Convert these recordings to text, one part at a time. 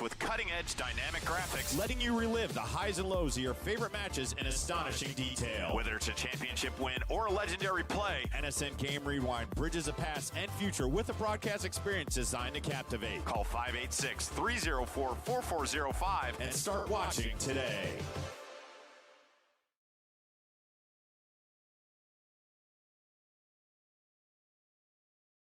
with cutting-edge dynamic graphics, letting you relive the highs and lows of your favorite matches in astonishing detail. Whether it's a championship win or a legendary play, NSN Game Rewind bridges the past and future with a broadcast experience designed to captivate. Call 586-304-4405 and start watching today.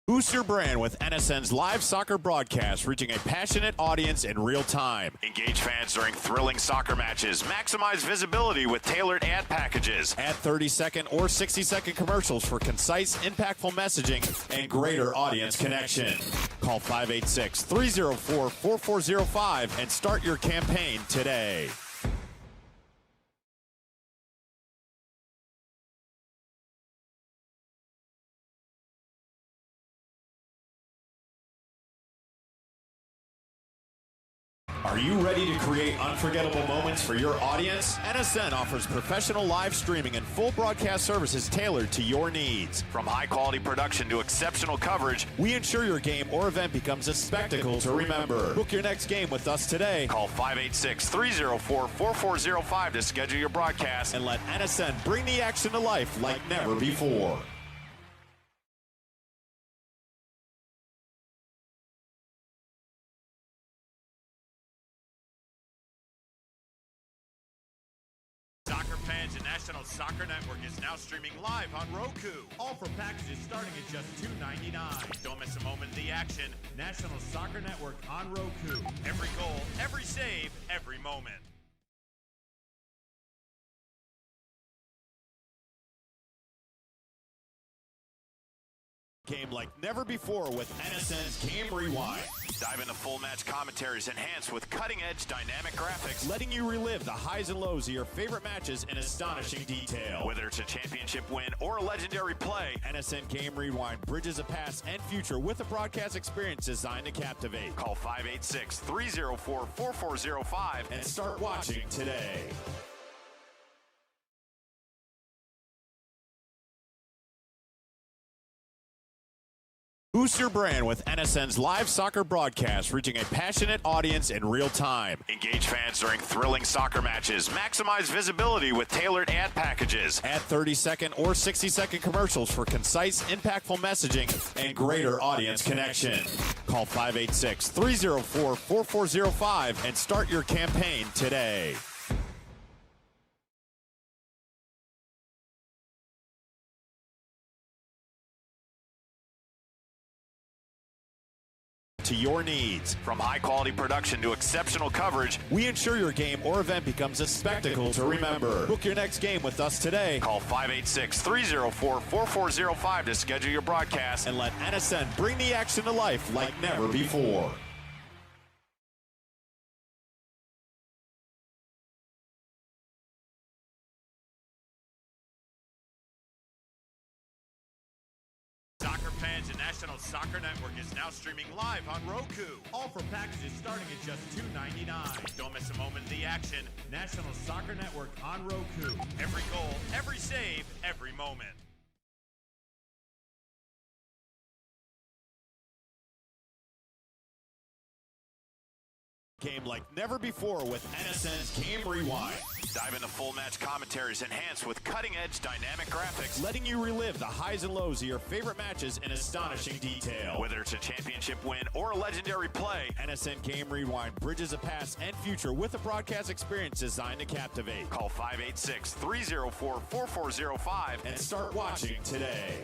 Boost your brand with NSN's live soccer broadcast, reaching a passionate audience in real time. Engage fans during thrilling soccer matches. Maximize visibility with tailored ad packages. Add 30-second or 60-second commercials for concise, impactful messaging and greater audience connection. Call 586-304-4405 and start your campaign today. Are you ready to create unforgettable moments for your audience? NSN offers professional live streaming and full broadcast services tailored to your needs. From high-quality production to exceptional coverage, we ensure your game or event becomes a spectacle to remember. Book your next game with us today. Call 586-304-4405 to schedule your broadcast and let NSN bring the action to life like never before. Soccer fans, the National Soccer Network is now streaming live on Roku. All for packages starting at just $2.99. Don't miss a moment of the action. National Soccer Network on Roku. Every goal, every save, every moment. Game like never before with NSN's Game Rewind. Dive into full match commentaries enhanced with cutting-edge dynamic graphics, letting you relive the highs and lows of your favorite matches in astonishing detail. Whether it's a championship win or a legendary play, NSN Game Rewind bridges the past and future with a broadcast experience designed to captivate. Call 586-304-4405 and start watching today. Boost your brand with NSN's live soccer broadcast, reaching a passionate audience in real time. Engage fans during thrilling soccer matches. Maximize visibility with tailored ad packages. Add 30-second or 60-second commercials for concise, impactful messaging and greater audience connection. Call 586-304-4405 and start your campaign today. To your needs. From high-quality production to exceptional coverage, we ensure your game or event becomes a spectacle to remember. Book your next game with us today. Call 586-304-4405 to schedule your broadcast and let NSN bring the action to life like never before. Soccer fans, the National Soccer Network is now streaming live on Roku. All for packages starting at just $2.99. Don't miss a moment of the action. National Soccer Network on Roku. Every goal, every save, every moment. Game like never before with NSN's Game Rewind. Dive into full match commentaries enhanced with cutting-edge dynamic graphics, letting you relive the highs and lows of your favorite matches in astonishing detail. Whether it's a championship win or a legendary play, NSN Game Rewind bridges the past and future with a broadcast experience designed to captivate. Call 586-304-4405 and start watching today.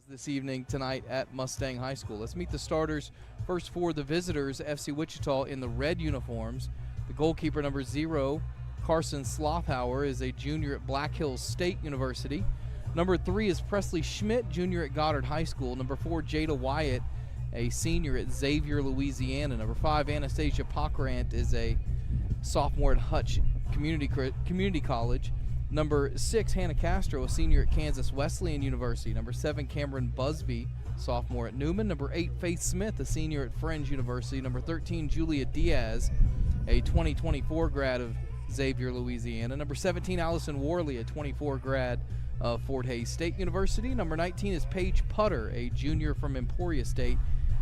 This evening tonight at Mustang High School. Let's meet the starters. First for the visitors, FC Wichita in the red uniforms. The goalkeeper, number 0, Carson Slofhauer, is a junior at Black Hills State University. Number 3 is Presley Schmidt, junior at Goddard High School. Number 4, Jada Wyatt, a senior at Xavier, Louisiana. Number 5, Anastasia Pockrant, is a sophomore at Hutch Community College. Number 6, Hannah Castro, a senior at Kansas Wesleyan University. Number 7, Cameron Busby, sophomore at Newman. Number 8, Faith Smith, a senior at Friends University. Number 13, Julia Diaz, a 2024 grad of Xavier, Louisiana. Number 17, Allison Worley, a 24 grad of Fort Hays State University. Number 19 is Paige Putter, a junior from Emporia State.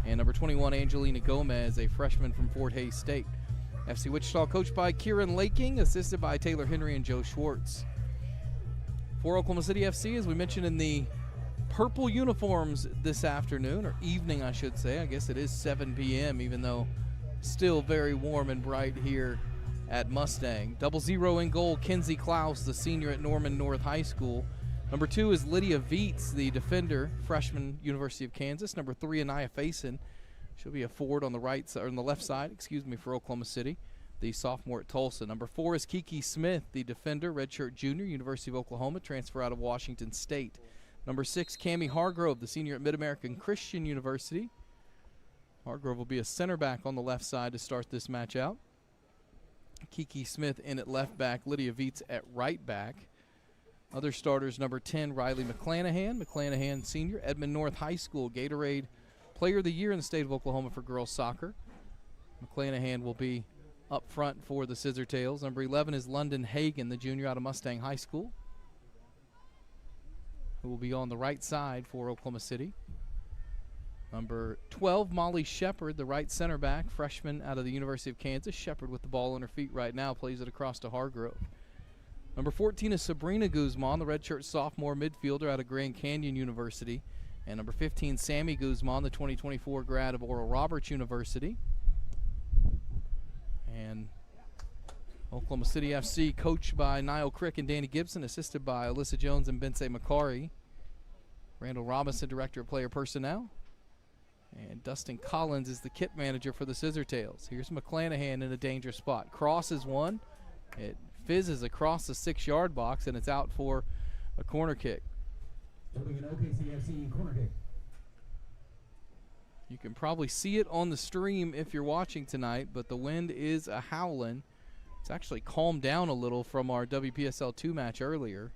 And number 21, Angelina Gomez, a freshman from Fort Hays State. FC Wichita coached by Kieran Laking, assisted by Taylor Henry and Joe Schwartz. For Oklahoma City FC, as we mentioned, in the purple uniforms this afternoon, or evening I should say. I guess it is 7 p.m., even though still very warm and bright here at Mustang. 0-0 in goal, Kenzie Klaus, the senior at Norman North High School. Number 2 is Lydia Vietz, the defender, freshman, University of Kansas. Number 3, Anaya Faison. She'll be a forward on the right side, or on the left side, for Oklahoma City, the sophomore at Tulsa. Number 4 is Kiki Smith, the defender, redshirt junior, University of Oklahoma, transfer out of Washington State. Number 6, Cammie Hargrove, the senior at Mid-American Christian University. Hargrove will be a center back on the left side to start this match out. Kiki Smith in at left back, Lydia Vietz at right back. Other starters, number 10, Riley McClanahan, senior, Edmond North High School, Gatorade Player of the Year in the state of Oklahoma for girls soccer. McClanahan will be up front for the Scissor Tails. Number 11 is London Hagan, the junior out of Mustang High School, who will be on the right side for Oklahoma City. Number 12, Molly Shepard, the right center back, freshman out of the University of Kansas. Shepard with the ball on her feet right now, plays it across to Hargrove. Number 14 is Sabrina Guzman, the redshirt sophomore midfielder out of Grand Canyon University. And number 15, Sammy Guzman, the 2024 grad of Oral Roberts University. And Oklahoma City FC, coached by Niall Crick and Danny Gibson, assisted by Alyssa Jones and Bensay Macari. Randall Robinson, director of player personnel. And Dustin Collins is the kit manager for the Scissor Tails. Here's McClanahan in a dangerous spot. Crosses one. It fizzes across the 6-yard box, and it's out for a corner kick. You can probably see it on the stream if you're watching tonight, but the wind is a howling. It's actually calmed down a little from our WPSL 2 match earlier.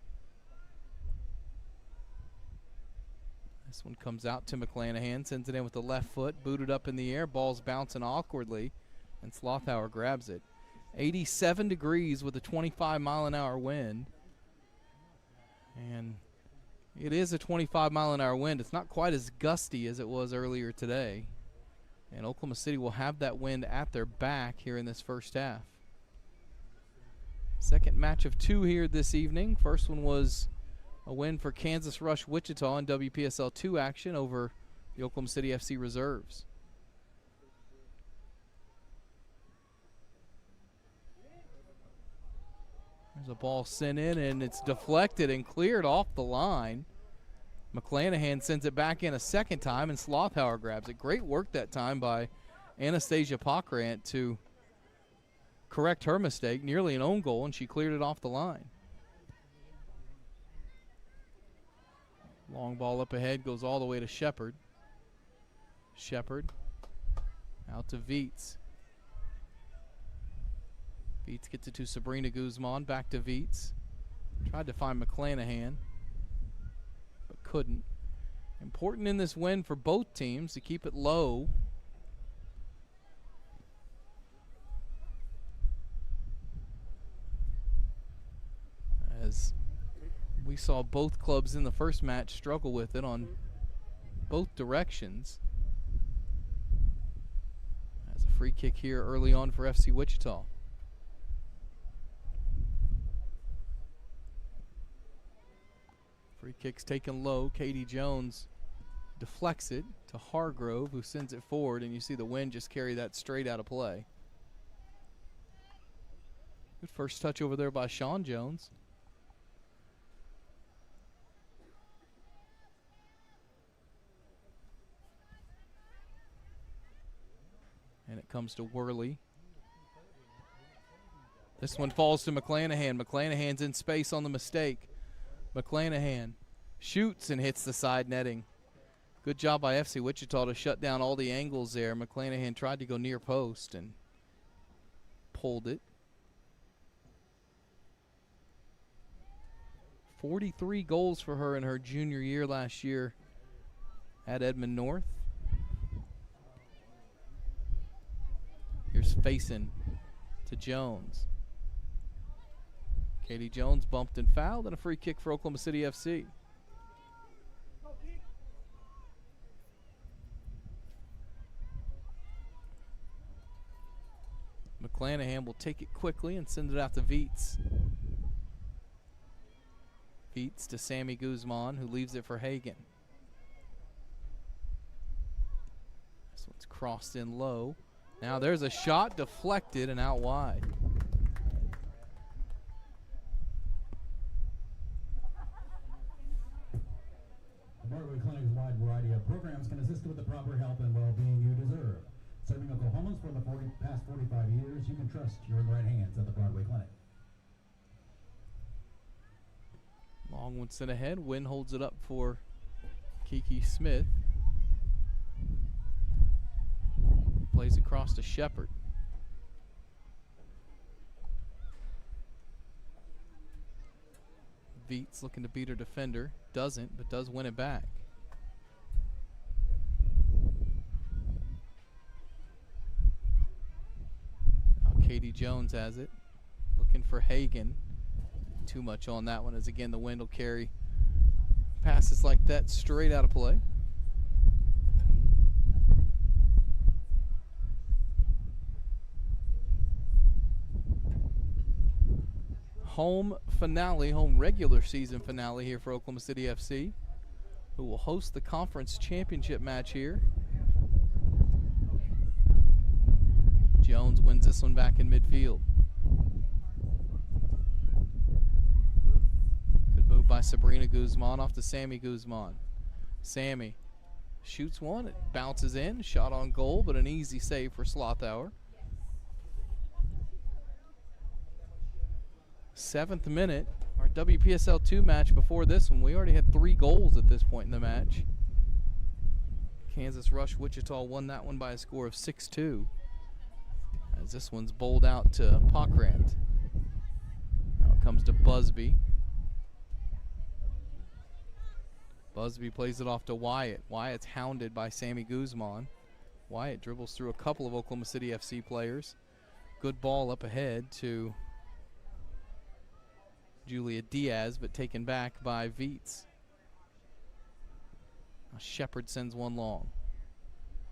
This one comes out to McClanahan, sends it in with the left foot, booted up in the air, ball's bouncing awkwardly, and Slothauer grabs it. 87 degrees with a 25-mile-an-hour wind. And it is a 25-mile-an-hour wind. It's not quite as gusty as it was earlier today. And Oklahoma City will have that wind at their back here in this first half. Second match of 2 here this evening. First one was a win for Kansas Rush Wichita in WPSL 2 action over the Oklahoma City FC Reserves. There's a ball sent in, and it's deflected and cleared off the line. McClanahan sends it back in a second time, and Slothauer grabs it. Great work that time by Anastasia Pokrant to correct her mistake. Nearly an own goal, and she cleared it off the line. Long ball up ahead, goes all the way to Shepard. Shepard out to Vietz. Vietz gets it to Sabrina Guzman, back to Vietz. Tried to find McClanahan, but couldn't. Important in this win for both teams to keep it low. As we saw both clubs in the first match struggle with it on both directions. As a free kick here early on for FC Wichita. Free kick's taken low. Katie Jones deflects it to Hargrove, who sends it forward, and you see the wind just carry that straight out of play. Good first touch over there by Sean Jones. And it comes to Worley. This one falls to McClanahan. McClanahan's in space on the mistake. McClanahan shoots and hits the side netting. Good job by FC Wichita to shut down all the angles there. McClanahan tried to go near post and pulled it. 43 goals for her in her junior year last year at Edmond North. Here's Faison to Jones. Katie Jones bumped and fouled, and a free kick for Oklahoma City FC. McClanahan will take it quickly and send it out to Viets. Viets to Sammy Guzman, who leaves it for Hagan. This one's crossed in low. Now there's a shot deflected and out wide. The Broadway Clinic's wide variety of programs can assist with the proper health and well-being you deserve. Serving Oklahomans for the past 45 years, you can trust you're in the right hands at the Broadway Clinic. Long one sent ahead. Wynn holds it up for Kiki Smith. Plays across to Shepard. Viets looking to beat her defender. Doesn't, but does win it back. Katie Jones has it, looking for Hagan. Too much on that one, as again the wind will carry passes like that straight out of play. Home finale, home regular season finale here for Oklahoma City FC, who will host the conference championship match here. Jones wins this one back in midfield. Good move by Sabrina Guzman off to Sammy Guzman. Sammy shoots one, it bounces in, shot on goal, but an easy save for Slothauer. 7th minute, our WPSL 2 match before this one. We already had 3 goals at this point in the match. Kansas Rush Wichita won that one by a score of 6-2. As this one's bowled out to Pockrant. Now it comes to Busby. Busby plays it off to Wyatt. Wyatt's hounded by Sammy Guzman. Wyatt dribbles through a couple of Oklahoma City FC players. Good ball up ahead to Julia Diaz, but taken back by Viets. Now Shepard sends one long.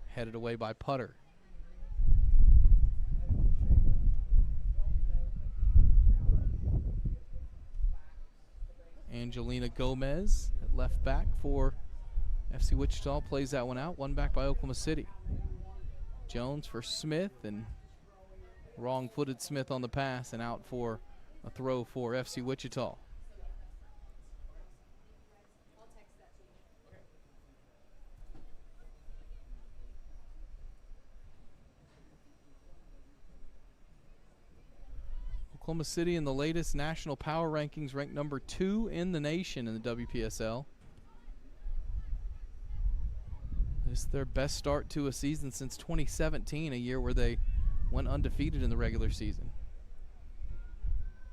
Headed away by Putter. Angelina Gomez at left back for FC Wichita plays that one out. One back by Oklahoma City. Jones for Smith, and wrong-footed Smith on the pass, and out for a throw for FC Wichita. Oklahoma City in the latest national power rankings ranked number 2 in the nation in the WPSL. This is their best start to a season since 2017, a year where they went undefeated in the regular season.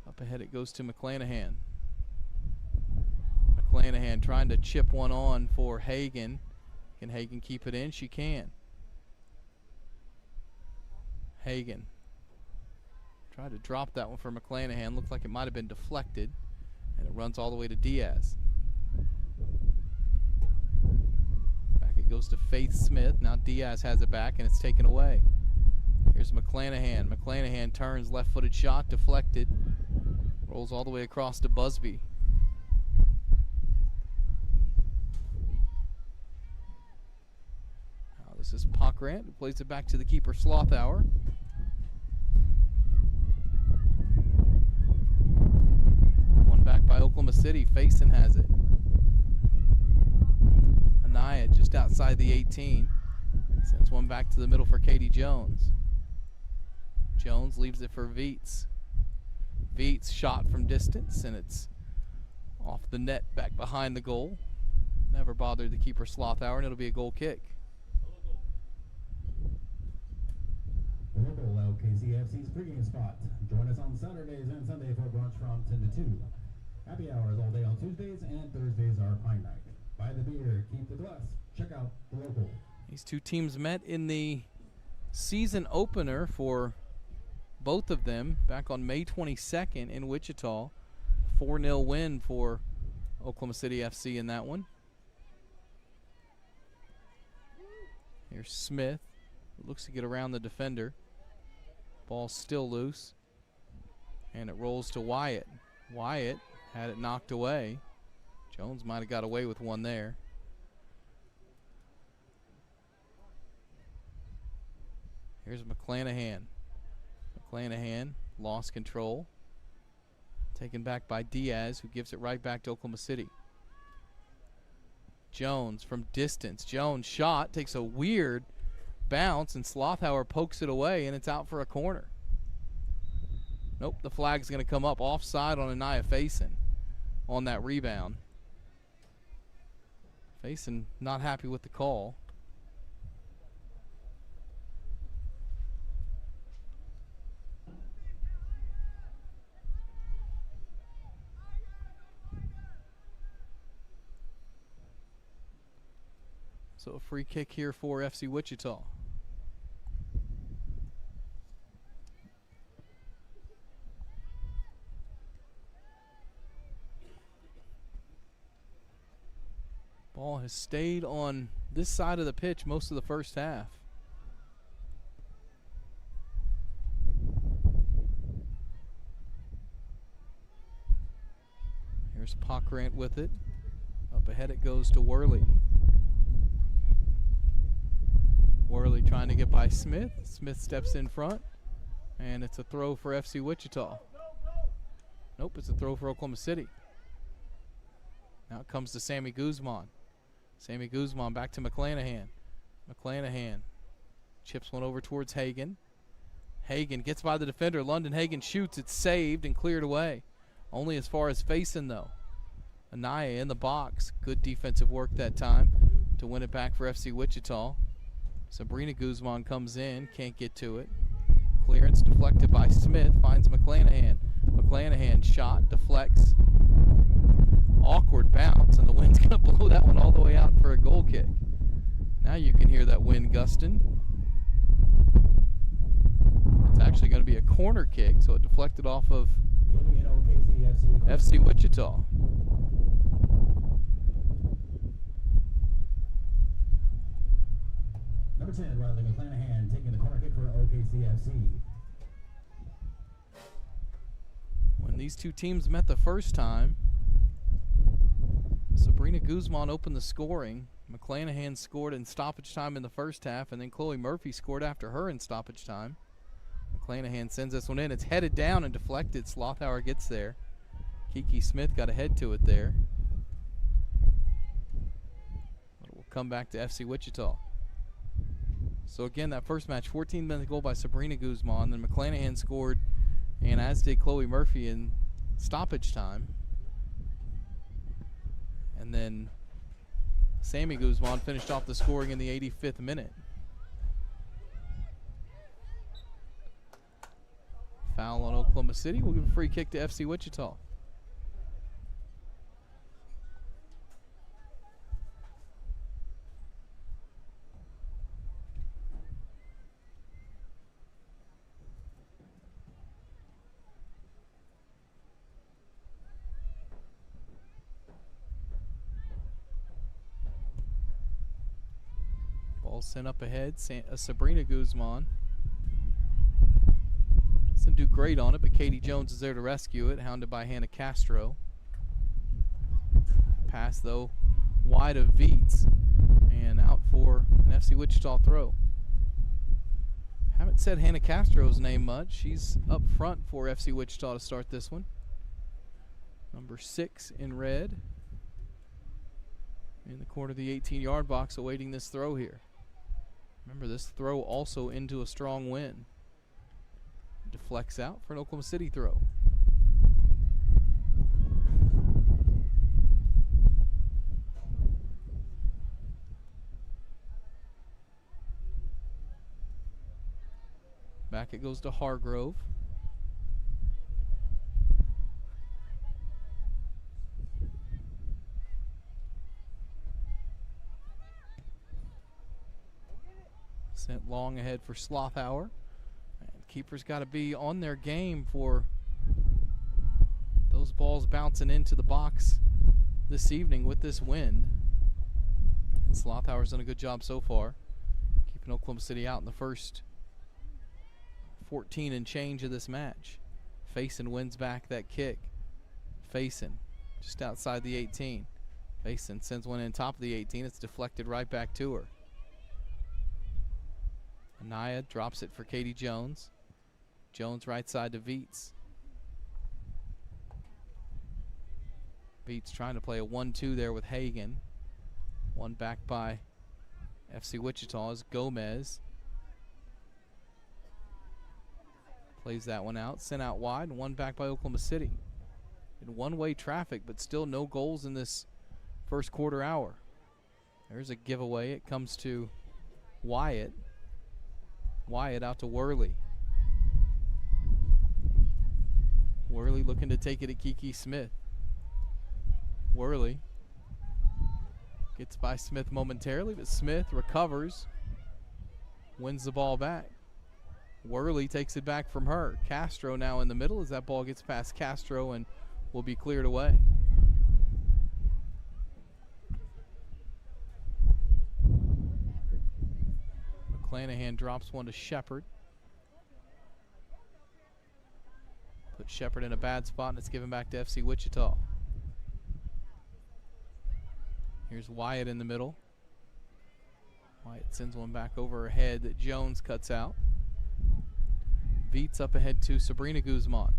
Up ahead it goes to McClanahan. McClanahan trying to chip one on for Hagan. Can Hagan keep it in? She can. Hagan tried to drop that one for McClanahan. Looked like it might have been deflected. And it runs all the way to Diaz. Back it goes to Faith Smith. Now Diaz has it back and it's taken away. Here's McClanahan. McClanahan turns, left-footed shot, deflected. Rolls all the way across to Busby. Now this is Pockrant, who plays it back to the keeper, Slothauer. One back by Oklahoma City. Faison has it. Anaya just outside the 18. Sends one back to the middle for Katie Jones. Jones leaves it for Viets. Viets shot from distance, and it's off the net back behind the goal. Never bothered the keeper, Slothauer, and it'll be a goal kick. Local LKCFC's pregame spot. Join us on Saturdays and Sunday for brunch from 10 to 2. Happy hours all day on Tuesdays, and Thursdays are pine night. Buy the beer, keep the glass. Check out the local. These two teams met in the season opener for both of them back on May 22nd in Wichita. 4-0 win for Oklahoma City FC in that one. Here's Smith. Looks to get around the defender. Ball's still loose. And it rolls to Wyatt. Wyatt had it knocked away. Jones might have got away with one there. Here's McClanahan. McClanahan lost control. Taken back by Diaz, who gives it right back to Oklahoma City. Jones from distance. Jones shot, takes a weird bounce, and Slothauer pokes it away, and it's out for a corner. Nope, the flag's going to come up. Offside on Anaya Faison on that rebound. Faison not happy with the call. So a free kick here for FC Wichita. Ball has stayed on this side of the pitch most of the first half. Here's Pockrant with it. Up ahead it goes to Worley. Worley trying to get by Smith. Smith steps in front, and it's a throw for FC Wichita. Nope, it's a throw for Oklahoma City. Now it comes to Sammy Guzman. Sammy Guzman back to McClanahan. McClanahan chips one over towards Hagan. Hagan gets by the defender. London Hagan shoots. It's saved and cleared away. Only as far as Faison, though. Anaya in the box. Good defensive work that time to win it back for FC Wichita. Sabrina Guzman comes in. Can't get to it. Clearance deflected by Smith. Finds McClanahan. McClanahan shot. Deflects. Awkward bounce, and the wind's going to blow that one all the way out for a goal kick. Now you can hear that wind gusting. It's actually going to be a corner kick, so it deflected off of FC Wichita. Number 10, Riley McClanahan taking the corner kick for OKCFC. When these two teams met the first time, Sabrina Guzman opened the scoring. McClanahan scored in stoppage time in the first half, and then Chloe Murphy scored after her in stoppage time. McClanahan sends this one in. It's headed down and deflected. Slothauer gets there. Kiki Smith got a head to it there. But it will come back to FC Wichita. So again, that first match, 14-minute goal by Sabrina Guzman. Then McClanahan scored, and as did Chloe Murphy in stoppage time. And then Sammy Guzman finished off the scoring in the 85th minute. Foul on Oklahoma City. We'll give a free kick to FC Wichita. Ball sent up ahead. Sabrina Guzman doesn't do great on it, but Katie Jones is there to rescue it, hounded by Hannah Castro. Pass, though, wide of Vietz, and out for an FC Wichita throw. Haven't said Hannah Castro's name much. She's up front for FC Wichita to start this one. Number 6 in red. In the corner of the 18-yard box awaiting this throw here. Remember, this throw also into a strong wind. Deflects out for an Oklahoma City throw. Back it goes to Hargrove. Sent long ahead for Slothauer. And keepers got to be on their game for those balls bouncing into the box this evening with this wind. And Slothauer's done a good job so far, keeping Oklahoma City out in the first 14 and change of this match. Faison wins back that kick. Faison just outside the 18. Faison sends one in top of the 18. It's deflected right back to her. Anaya drops it for Katie Jones. Jones right side to Viets. Viets trying to play a 1-2 there with Hagan. One back by FC Wichita is Gomez. Plays that one out, sent out wide, and one back by Oklahoma City. In one-way traffic, but still no goals in this first quarter hour. There's a giveaway. It comes to Wyatt. Wyatt out to Worley. Worley looking to take it at Kiki Smith. Worley gets by Smith momentarily, but Smith recovers, wins the ball back. Worley takes it back from her. Castro now in the middle as that ball gets past Castro and will be cleared away. McClanahan drops one to Shepard. Put Shepard in a bad spot, and it's given back to FC Wichita. Here's Wyatt in the middle. Wyatt sends one back over her head that Jones cuts out. Viets up ahead to Sabrina Guzman.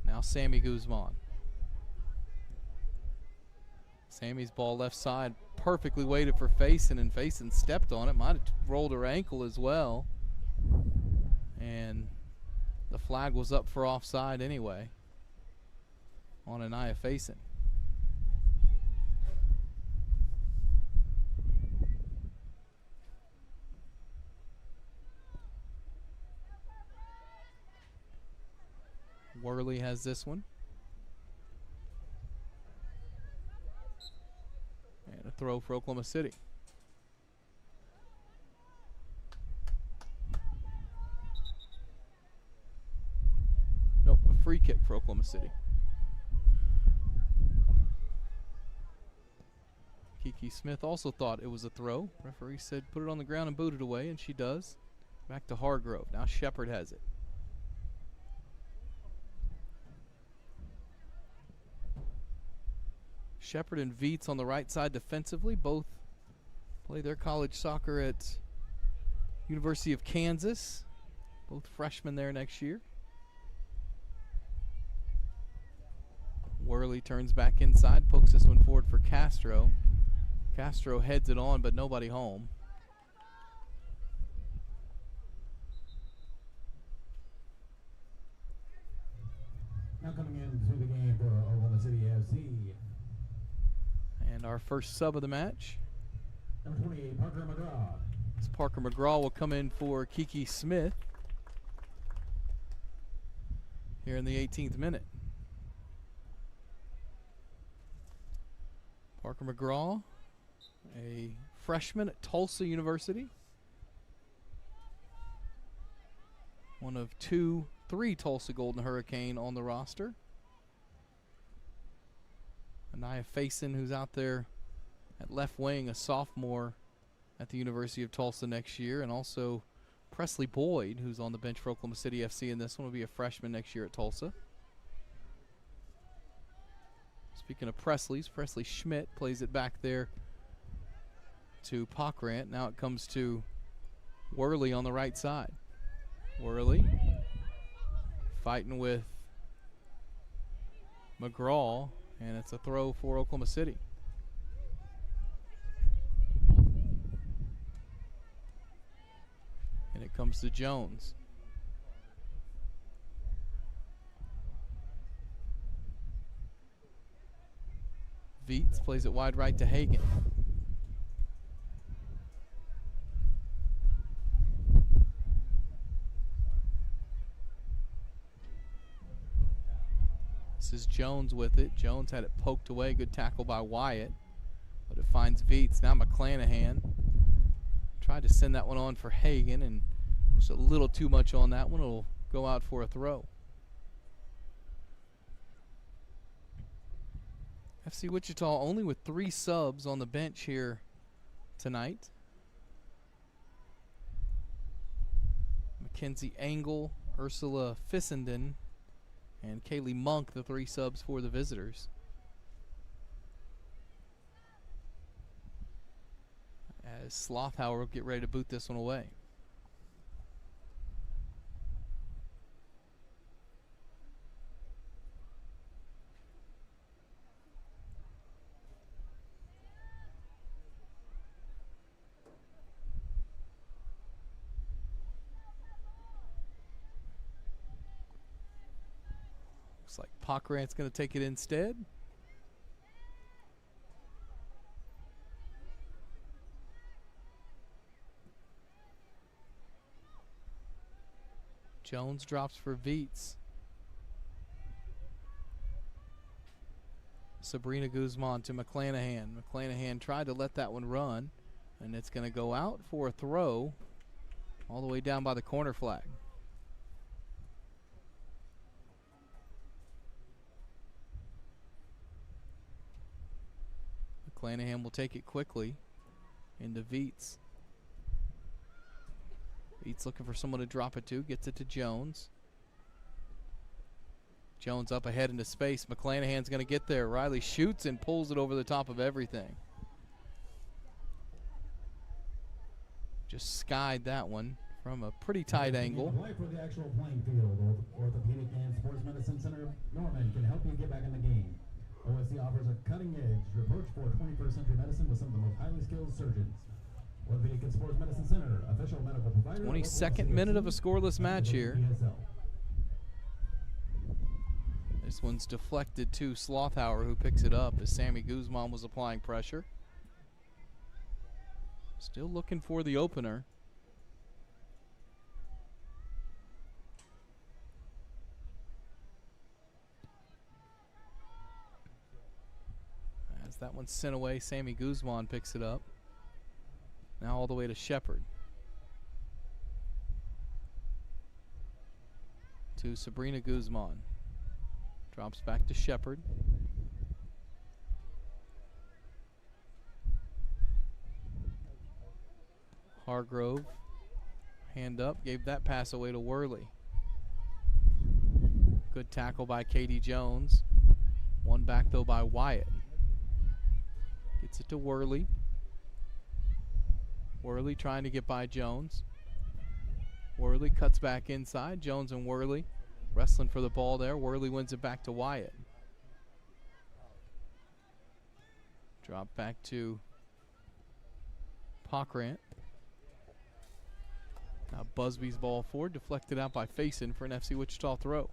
Now Sammy Guzman. Sammy's ball left side, perfectly weighted for Faison, and Faison stepped on it. Might have rolled her ankle as well. And the flag was up for offside anyway on Anaya Faison. Worley has this one. And a throw for Oklahoma City. Nope, a free kick for Oklahoma City. Kiki Smith also thought it was a throw. Referee said put it on the ground and boot it away, and she does. Back to Hargrove. Now Shepard has it. Shepard and Viets on the right side defensively. Both play their college soccer at University of Kansas. Both freshmen there next year. Worley turns back inside, pokes this one forward for Castro. Castro heads it on, but nobody home. Now coming into the game for Oklahoma City FC. And our first sub of the match. Number 28, Parker McGraw. This Parker McGraw will come in for Kiki Smith here in the 18th minute. Parker McGraw, a freshman at Tulsa University. One of three Tulsa Golden Hurricane on the roster. Anaya Faison, who's out there at left wing, a sophomore at the University of Tulsa next year, and also Presley Boyd, who's on the bench for Oklahoma City FC, and this one will be a freshman next year at Tulsa. Speaking of Presley's, Presley Schmidt plays it back there to Pockrant. Now it comes to Worley on the right side. Worley fighting with McGraw, and it's a throw for Oklahoma City. And it comes to Jones. Viets plays it wide right to Hagan. This is Jones with it. Jones had it poked away. Good tackle by Wyatt. But it finds Viets. Now McClanahan Tried to send that one on for Hagan, and just a little too much on that one. It'll go out for a throw. FC Wichita only with 3 subs on the bench here tonight. Mackenzie Engel, Ursula Fissenden, and Kaylee Monk, the 3 subs for the visitors. As Slothauer will get ready to boot this one away. Looks like Pockrant's going to take it instead. Jones drops for Viets. Sabrina Guzman to McClanahan. McClanahan tried to let that one run, and it's going to go out for a throw all the way down by the corner flag. McClanahan will take it quickly into Viets. Viets looking for someone to drop it to, gets it to Jones. Jones up ahead into space. McClanahan's going to get there. Riley shoots and pulls it over the top of everything. Just skied that one from a pretty tight angle. Play for the actual playing field. Orthopedic and Sports Medicine Center of Norman can help you get back in the game. OSC offers a cutting-edge approach for 21st century medicine with some of the most highly skilled surgeons. Orthopedic and Sports Medicine Center, official medical provider. 22nd minute of a scoreless match here. WPSL. This one's deflected to Slothauer, who picks it up as Sammy Guzman was applying pressure. Still looking for the opener. As that one's sent away, Sammy Guzman picks it up. Now all the way to Shepard. To Sabrina Guzman. Drops back to Shepard. Hargrove, hand up, gave that pass away to Worley. Good tackle by Katie Jones. One back though by Wyatt. Gets it to Worley. Worley trying to get by Jones. Worley cuts back inside. Jones and Worley wrestling for the ball there. Worley wins it back to Wyatt. Drop back to Pockrant. Now Busby's ball forward, deflected out by Faison for an FC Wichita throw.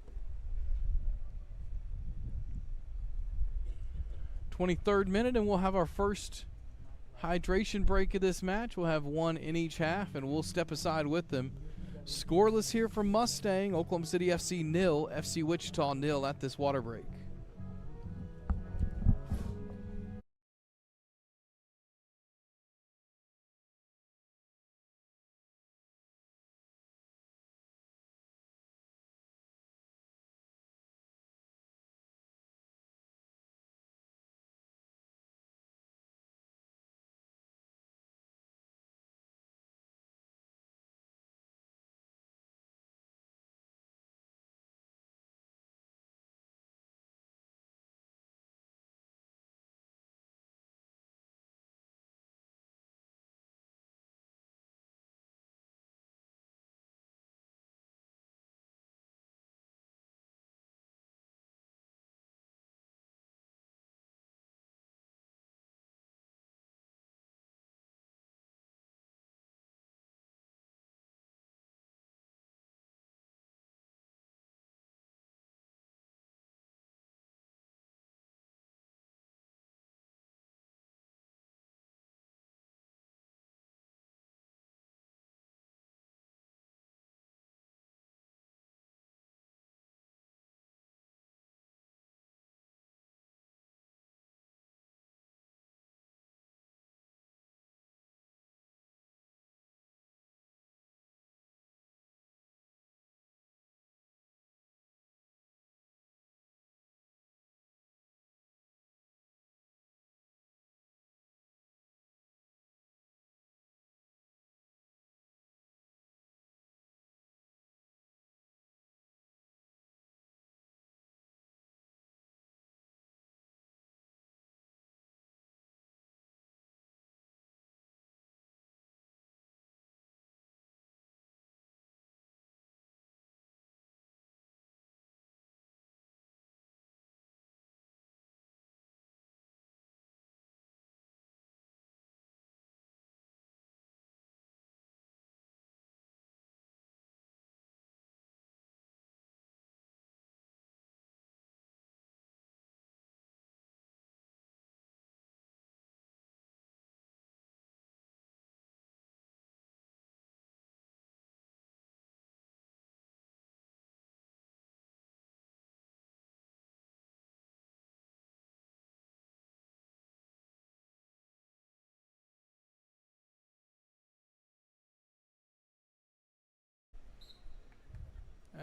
23rd minute, and we'll have our first hydration break of this match. We'll have one in each half, and we'll step aside with them. Scoreless here from Mustang. Oklahoma City FC 0, FC Wichita 0 at this water break.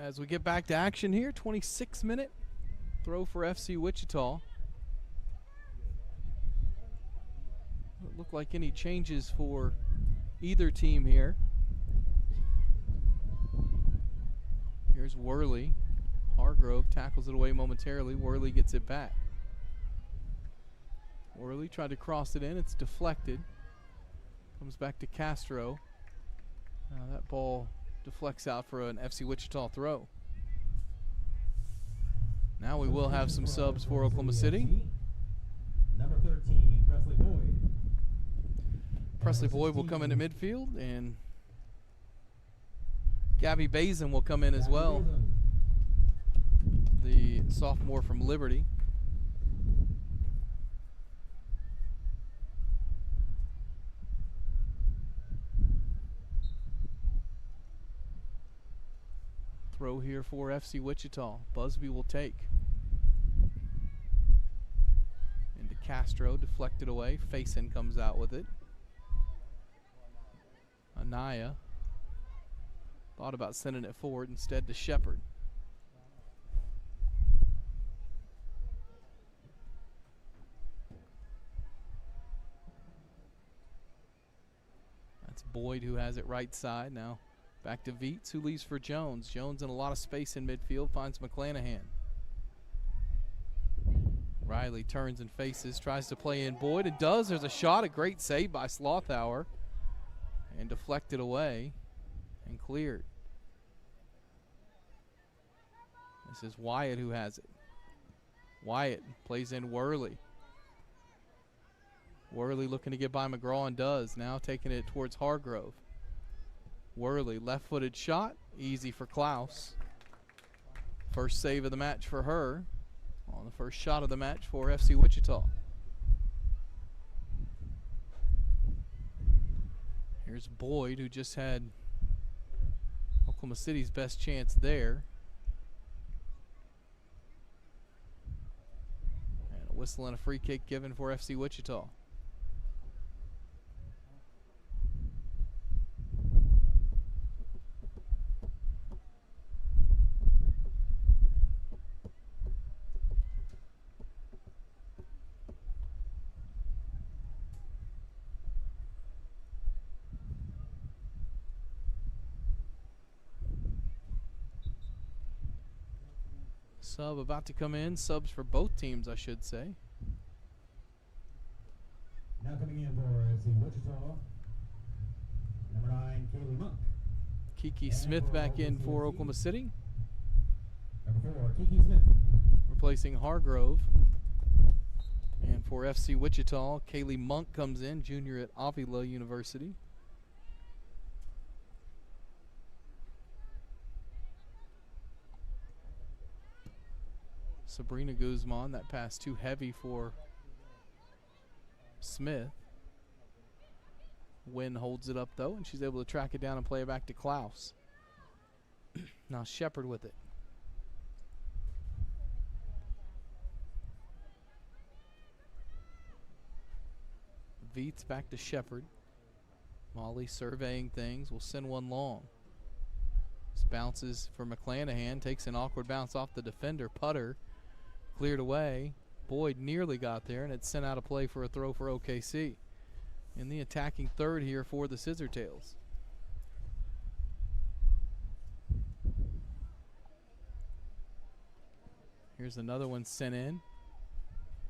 As we get back to action here, 26-minute throw for FC Wichita. Doesn't look like any changes for either team here. Here's Worley. Hargrove tackles it away momentarily. Worley gets it back. Worley tried to cross it in. It's deflected. Comes back to Castro. Now that ball deflects out for an FC Wichita throw. Now we will have some subs for Oklahoma City. Number 13, Presley Boyd. Presley Boyd will come into midfield, and Gabby Bazin will come in as well, the sophomore from Liberty. Throw here for FC Wichita. Busby will take. Into Castro, deflected away. Faison comes out with it. Anaya thought about sending it forward, instead to Shepard. That's Boyd who has it right side now. Back to Viets, who leaves for Jones. Jones in a lot of space in midfield, finds McClanahan. Riley turns and faces, tries to play in Boyd, and does. There's a shot, a great save by Slothauer, and deflected away and cleared. This is Wyatt who has it. Wyatt plays in Worley. Worley looking to get by McGraw and does. Now taking it towards Hargrove. Worley, left-footed shot, easy for Klaus. First save of the match for her on the first shot of the match for FC Wichita. Here's Boyd, who just had Oklahoma City's best chance there. And a whistle and a free kick given for FC Wichita. Sub about to come in. Subs for both teams, I should say. Now coming in for FC Wichita, number 9, Kaylee Monk. Kiki Smith back in for Oklahoma City. Number 4, Kiki Smith. Replacing Hargrove. And for FC Wichita, Kaylee Monk comes in, junior at Avila University. Sabrina Guzman, that pass too heavy for Smith. Wynn holds it up though, and she's able to track it down and play it back to Klaus. Now Shepard with it. Viets back to Shepard. Molly surveying things, will send one long. This bounces for McClanahan, takes an awkward bounce off the defender. Putter cleared away. Boyd nearly got there, and it's sent out of play for a throw for OKC. In the attacking third here for the Scissortails. Here's another one sent in.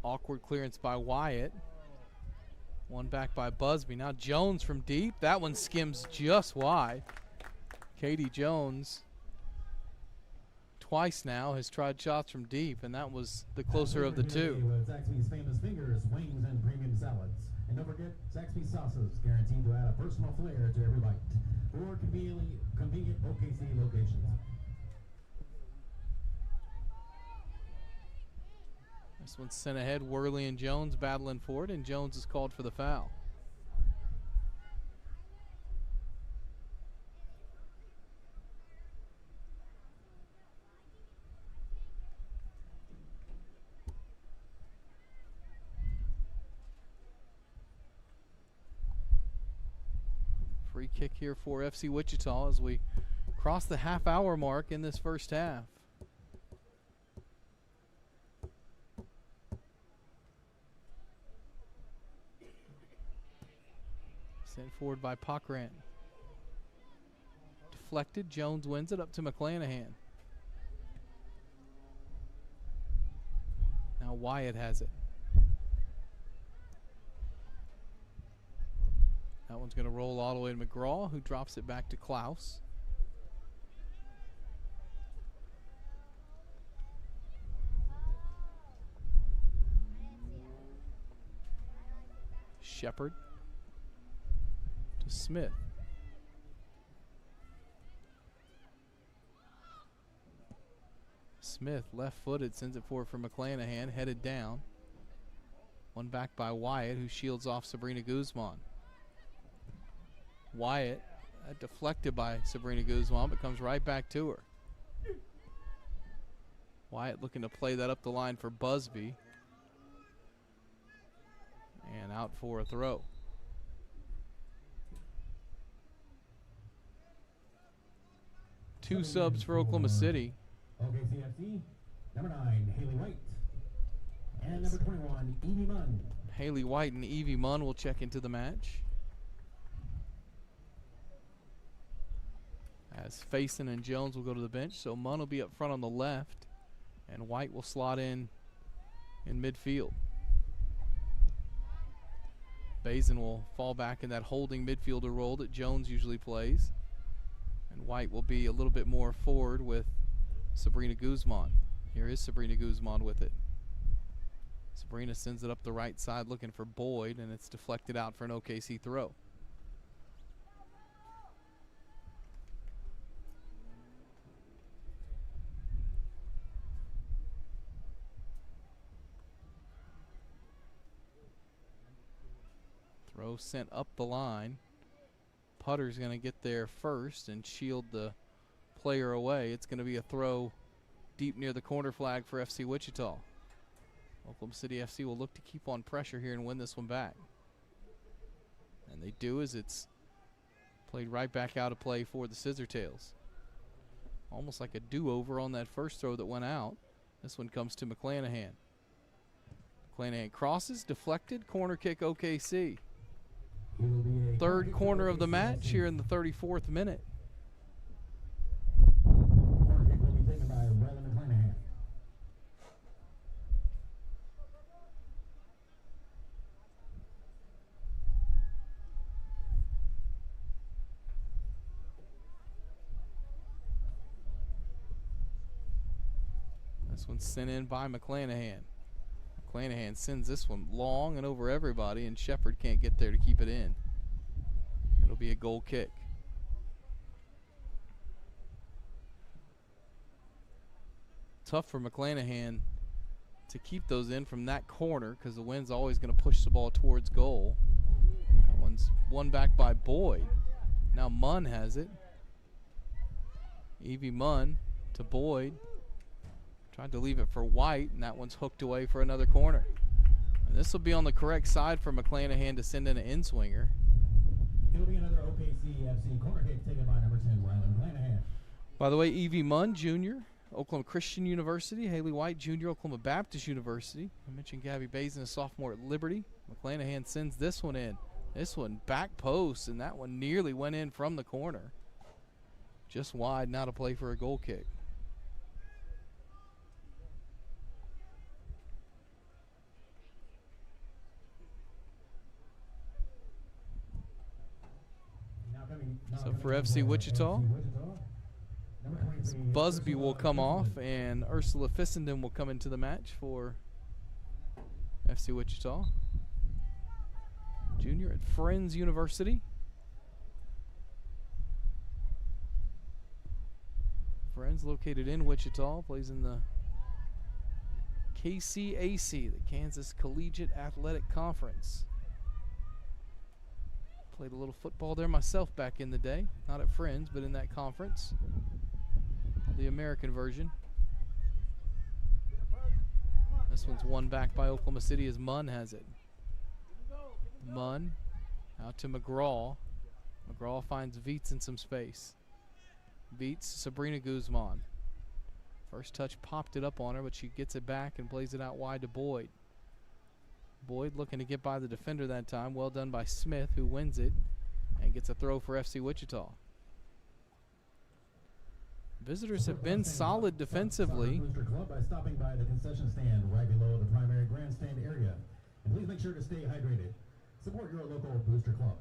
Awkward clearance by Wyatt. One back by Busby. Now Jones from deep. That one skims just wide. Katie Jones twice now has tried shots from deep, and that was the closer of the two. With Zaxby's famous fingers, wings, and premium salads. And don't forget Zaxby's sauces, guaranteed to add a personal flair to every bite. For convenient OKC locations. This one's sent ahead. Worley and Jones battling for it, and Jones is called for the foul. Free kick here for FC Wichita as we Crossed the half-hour mark in this first half. Sent forward by Pockrant. Deflected. Jones wins it up to McClanahan. Now Wyatt has it. That one's going to roll all the way to McGraw, who drops it back to Klaus. Shepard to Smith. Smith, left-footed, sends it forward for McClanahan, headed down. One back by Wyatt, who shields off Sabrina Guzman. Wyatt, deflected by Sabrina Guzman, but comes right back to her. Wyatt looking to play that up the line for Busby. And out for a throw. Two subs for Oklahoma City. OKCFC, number 9, Haley White. And number 21, Evie Munn. Haley White and Evie Munn will check into the match. As Faison and Jones will go to the bench, so Munn will be up front on the left, and White will slot in midfield. Faison will fall back in that holding midfielder role that Jones usually plays, and White will be a little bit more forward with Sabrina Guzman. Here is Sabrina Guzman with it. Sabrina sends it up the right side looking for Boyd, and it's deflected out for an OKC throw. Throw sent up the line. Putter's going to get there first and shield the player away. It's going to be a throw deep near the corner flag for FC Wichita. Oklahoma City FC will look to keep on pressure here and win this one back. And they do, as it's played right back out of play for the Scissortails. Almost like a do-over on that first throw that went out. This one comes to McClanahan. McClanahan crosses, deflected, corner kick OKC. Third corner of the match here in the 34th minute. Corner kick will be taken by Rylan McClanahan. This one's sent in by McClanahan. McClanahan sends this one long and over everybody, and Shepard can't get there to keep it in. It'll be a goal kick. Tough for McClanahan to keep those in from that corner because the wind's always going to push the ball towards goal. That one's won back by Boyd. Now Munn has it. Evie Munn to Boyd. Tried to leave it for White, and that one's hooked away for another corner. And this will be on the correct side for McClanahan to send in an in-swinger. It'll be another OKC corner kick taken by number 10, Rylan McClanahan. By the way, Evie Munn, Jr., Oklahoma Christian University. Haley White, Jr., Oklahoma Baptist University. I mentioned Gabby Bazin, a sophomore at Liberty. McClanahan sends this one in. This one back post, and that one nearly went in from the corner. Just wide, now to play for a goal kick. So for FC Wichita, Busby will come off and Ursula Fissenden will come into the match for FC Wichita. Junior at Friends University. Friends located in Wichita, plays in the KCAC, the Kansas Collegiate Athletic Conference. Played a little football there myself back in the day. Not at Friends, but in that conference. The American version. This one's won back by Oklahoma City as Munn has it. Munn out to McGraw. McGraw finds Viets in some space. beats Sabrina Guzman. First touch popped it up on her, but she gets it back and plays it out wide to Boyd. Boyd looking to get by the defender that time. Well done by Smith, who wins it and gets a throw for FC Wichita. Visitors have been solid defensively. Booster Club by stopping by the concession stand right below the primary grandstand area. And please make sure to stay hydrated. Support your local Booster Club.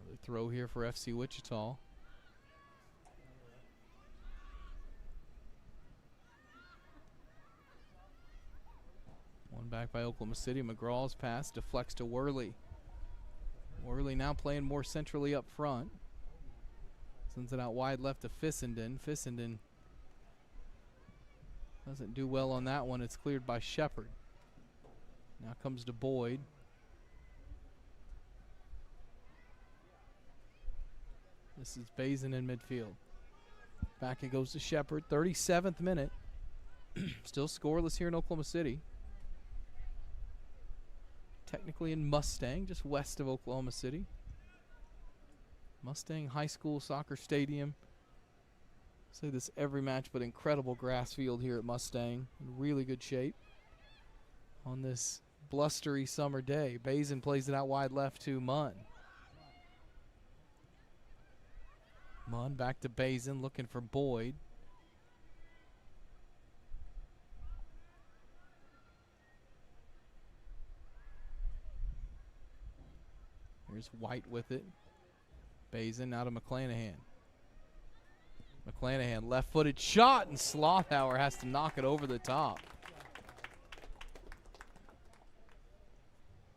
Another throw here for FC Wichita. One back by Oklahoma City. McGraw's pass deflects to Worley. Worley now playing more centrally up front. Sends it out wide left to Fissenden. Fissenden doesn't do well on that one. It's cleared by Shepard. Now comes to Boyd. This is Bazin in midfield. Back it goes to Shepard. 37th minute. Still scoreless here in Oklahoma City. Technically in Mustang, just west of Oklahoma City. Mustang High School Soccer Stadium. I say this every match, but incredible grass field here at Mustang. In really good shape on this blustery summer day. Bazin plays it out wide left to Munn. Munn back to Bazin, looking for Boyd. Here's White with it. Bazin now to McClanahan. McClanahan, left-footed shot, and Slothauer has to knock it over the top.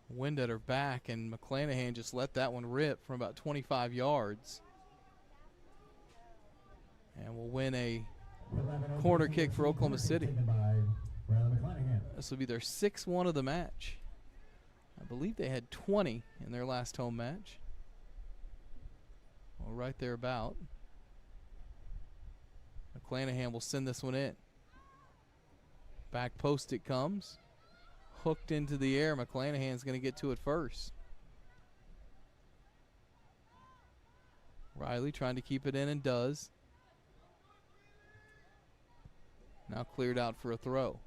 Wind at her back, and McClanahan just let that one rip from about 25 yards. And will win a corner kick for Oklahoma City. This will be their 6th one of the match. I believe they had 20 in their last home match. Well, right there about. McClanahan will send this one in. Back post it comes. Hooked into the air. McClanahan's going to get to it first. Riley trying to keep it in and does. Now cleared out for a throw.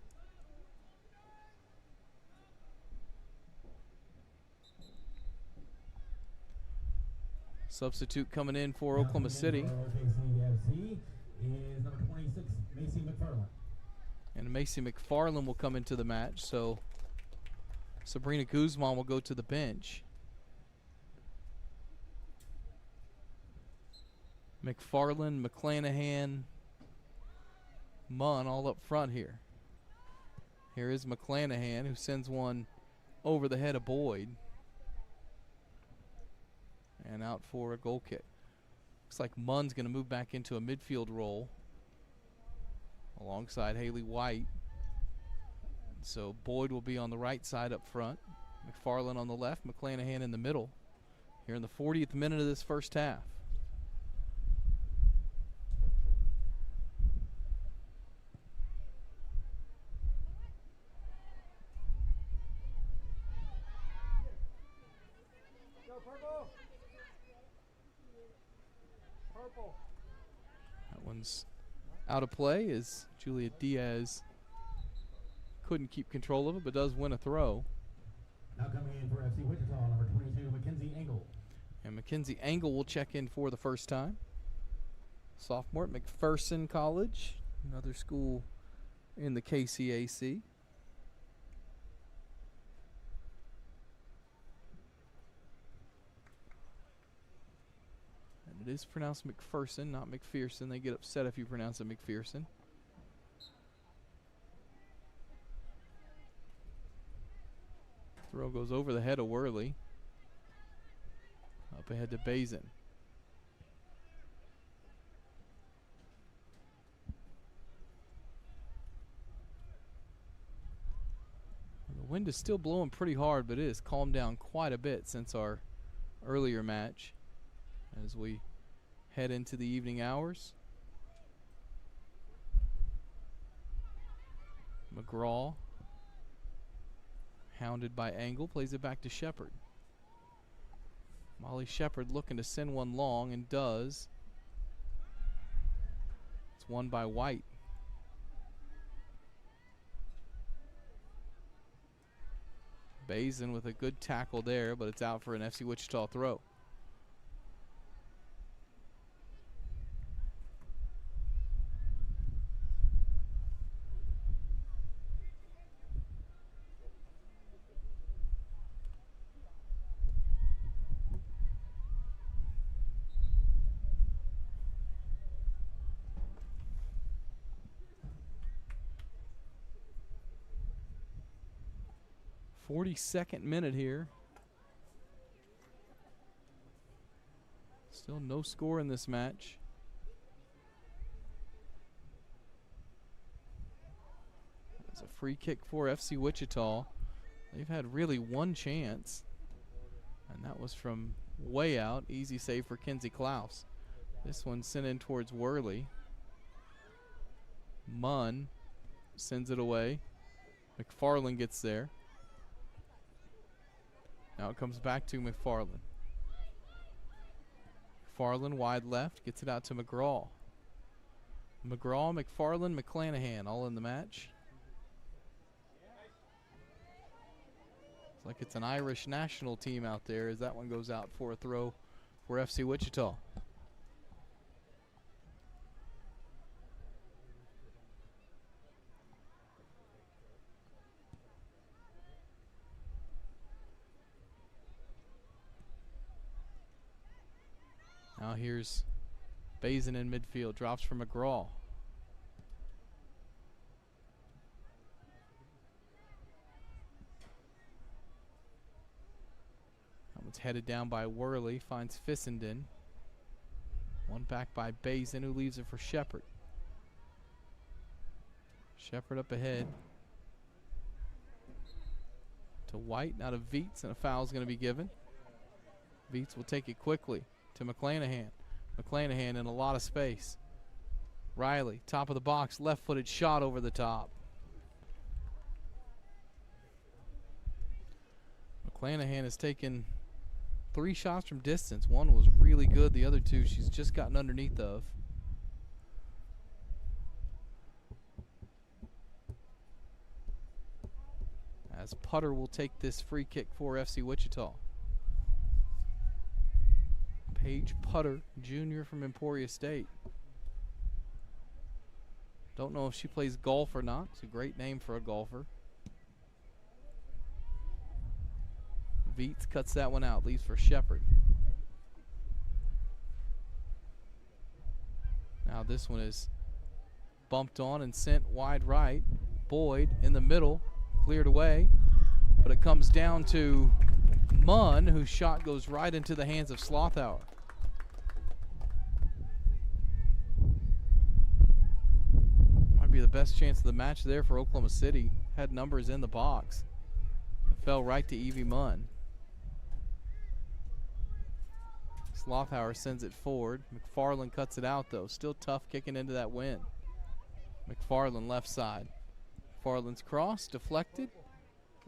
Substitute coming in for Oklahoma City. Is number 26, Macy McFarland. And Macy McFarland will come into the match, so Sabrina Guzman will go to the bench. McFarland, McClanahan, Munn all up front here. Here is McClanahan, who sends one over the head of Boyd. And out for a goal kick. Looks like Munn's going to move back into a midfield role alongside Haley White. So Boyd will be on the right side up front. McFarland on the left, McClanahan in the middle. Here in the 40th minute of this first half. That one's out of play as Julia Diaz couldn't keep control of it, but does win a throw. Now coming in for FC Wichita, number 22, Mackenzie Engel. And Mackenzie Engel will check in for the first time. Sophomore at McPherson College, another school in the KCAC. And it is pronounced McPherson, not McPherson. They get upset if you pronounce it McPherson. Throw goes over the head of Worley. Up ahead to Bazin. The wind is still blowing pretty hard, but it has calmed down quite a bit since our earlier match as we head into the evening hours. McGraw, hounded by Angle, plays it back to Shepard. Molly Shepard looking to send one long, and does. It's won by White. Bazin with a good tackle there, but it's out for an FC Wichita throw. .42 minute here. Still no score in this match. It's a free kick for FC Wichita. They've had really one chance, and that was from way out. Easy save for Kenzie Klaus. This one sent in towards Worley. Munn sends it away. McFarland gets there. Now it comes back to McFarland. McFarland wide left, gets it out to McGraw. McGraw, McFarland, McClanahan all in the match. It's like it's an Irish national team out there as that one goes out for a throw for FC Wichita. Now here's Bazin in midfield, drops for McGraw. That one's headed down by Worley, finds Fissenden. One back by Bazin, who leaves it for Shepard. Shepard up ahead to White, now to Viets, and a foul's going to be given. Viets will take it quickly to McClanahan. McClanahan in a lot of space. Riley, top of the box, left-footed shot over the top. McClanahan has taken 3 shots from distance. One was really good. The other 2 she's just gotten underneath of. As Putter will take this free kick for FC Wichita. Paige Putter, junior from Emporia State. Don't know if she plays golf or not. It's a great name for a golfer. Viets cuts that one out, leaves for Shepard. Now this one is bumped on and sent wide right. Boyd in the middle, cleared away, but it comes down to Munn, whose shot goes right into the hands of Slothauer. Might be the best chance of the match there for Oklahoma City. Had numbers in the box. It fell right to Evie Munn. Slothauer sends it forward. McFarland cuts it out though. Still tough kicking into that wind. McFarland left side. McFarland's cross, deflected.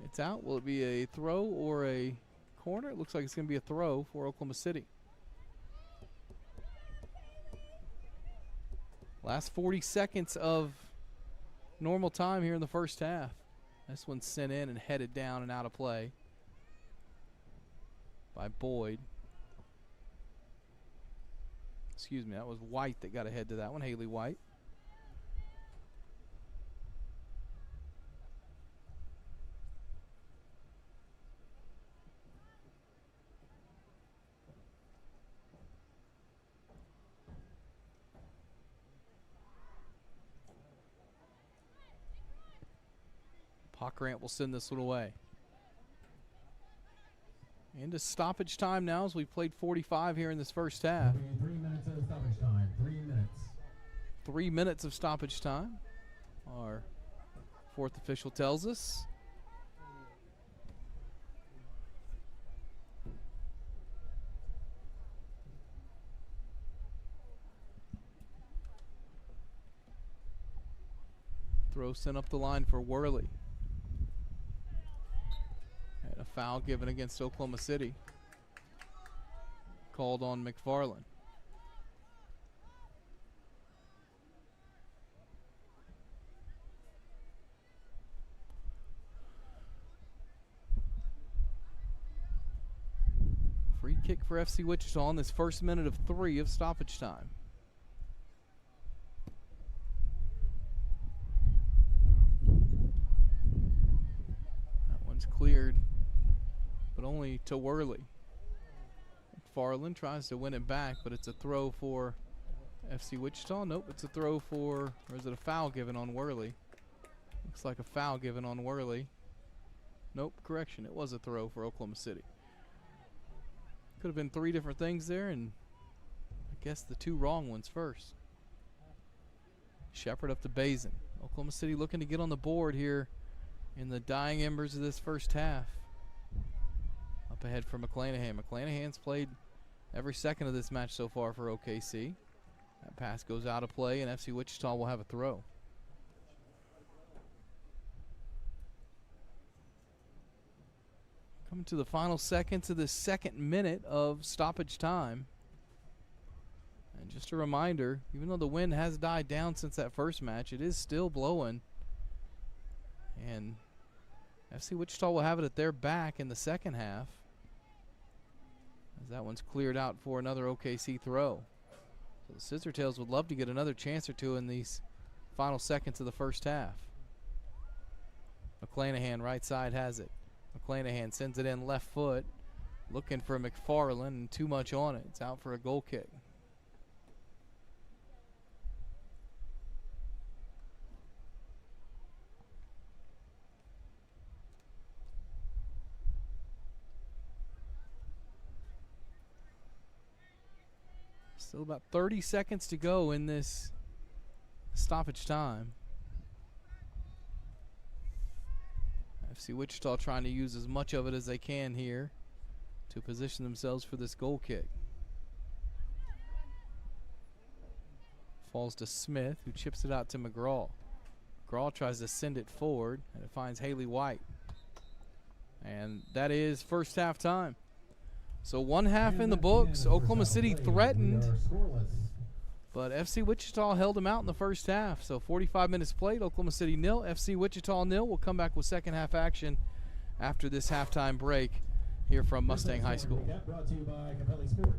It's out. Will it be a throw or a corner? It looks like it's going to be a throw for Oklahoma City. Last 40 seconds of normal time here in the first half. This one's sent in and headed down and out of play by Boyd. Excuse me, that was White that got ahead to that one, Haley White. Grant will send this one away. Into stoppage time now as we played 45 here in this first half. 3 minutes of stoppage time. 3 minutes. 3 minutes of stoppage time. Our fourth official tells us. Throw sent up the line for Worley. And a foul given against Oklahoma City. Called on McFarland. Free kick for FC Wichita in this first minute of 3 of stoppage time. That one's cleared, but only to Worley. McFarland tries to win it back, but it's a throw for FC Wichita. Nope, it's a throw for, or is it a foul given on Worley? Looks like a foul given on Worley. Nope, correction, it was a throw for Oklahoma City. Could have been 3 different things there, and I guess the 2 wrong ones first. Shepard up to Bazin. Oklahoma City looking to get on the board here in the dying embers of this first half. Up ahead for McClanahan. McClanahan's played every second of this match so far for OKC. That pass goes out of play, and FC Wichita will have a throw. Coming to the final seconds of the second minute of stoppage time. And just a reminder, even though the wind has died down since that first match, it is still blowing. And FC Wichita will have it at their back in the second half, as that one's cleared out for another OKC throw. So the Scissortails would love to get another chance or two in these final seconds of the first half. McClanahan right side has it. McClanahan sends it in left foot, looking for McFarland, and too much on it. It's out for a goal kick. Still about 30 seconds to go in this stoppage time. FC Wichita trying to use as much of it as they can here to position themselves for this goal kick. Falls to Smith, who chips it out to McGraw. McGraw tries to send it forward, and it finds Haley White. And that is first half time. So 1 half in the books. Oklahoma City threatened, but FC Wichita held them out in the first half. So 45 minutes played, Oklahoma City 0, FC Wichita 0. We'll come back with second half action after this halftime break here from Mustang High School. Brought to you by Capelli Sport.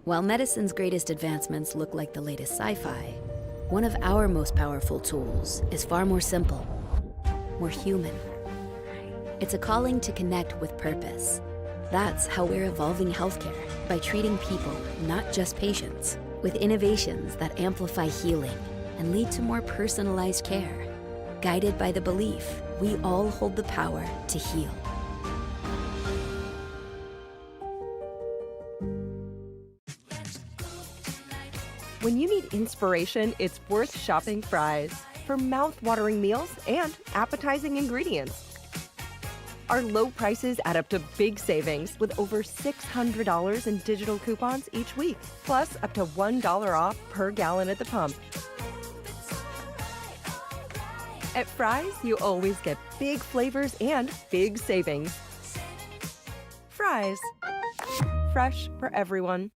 While medicine's greatest advancements look like the latest sci-fi, one of our most powerful tools is far more simple, more human. It's a calling to connect with purpose. That's how we're evolving healthcare, by treating people, not just patients, with innovations that amplify healing and lead to more personalized care, guided by the belief we all hold the power to heal. When you need inspiration, it's worth shopping Fry's for mouth-watering meals and appetizing ingredients. Our low prices add up to big savings with over $600 in digital coupons each week, plus up to $1 off per gallon at the pump. At Fry's, you always get big flavors and big savings. Fry's. Fresh for everyone.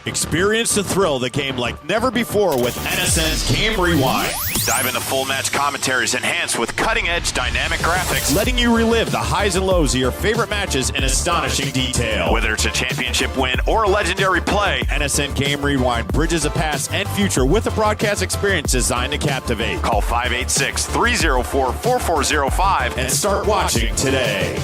Experience the thrill of the game like never before with NSN's Game Rewind. Dive into full match commentaries enhanced with cutting-edge dynamic graphics, letting you relive the highs and lows of your favorite matches in astonishing detail. Whether it's a championship win or a legendary play, NSN Game Rewind bridges the past and future with a broadcast experience designed to captivate. Call 586-304-4405 and start watching today.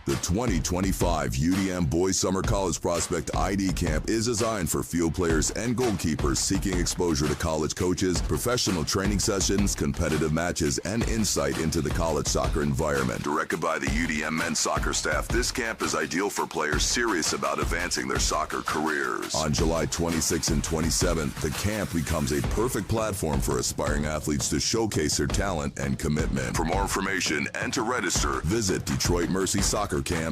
The 2025 UDM Boys Summer College Prospect ID Camp is designed for field players and goalkeepers seeking exposure to college coaches, professional training sessions, competitive matches, and insight into the college soccer environment. Directed by the UDM men's soccer staff, this camp is ideal for players serious about advancing their soccer careers. On July 26 and 27, the camp becomes a perfect platform for aspiring athletes to showcase their talent and commitment. For more information and to register, visit DetroitMercySoccerCamps.com.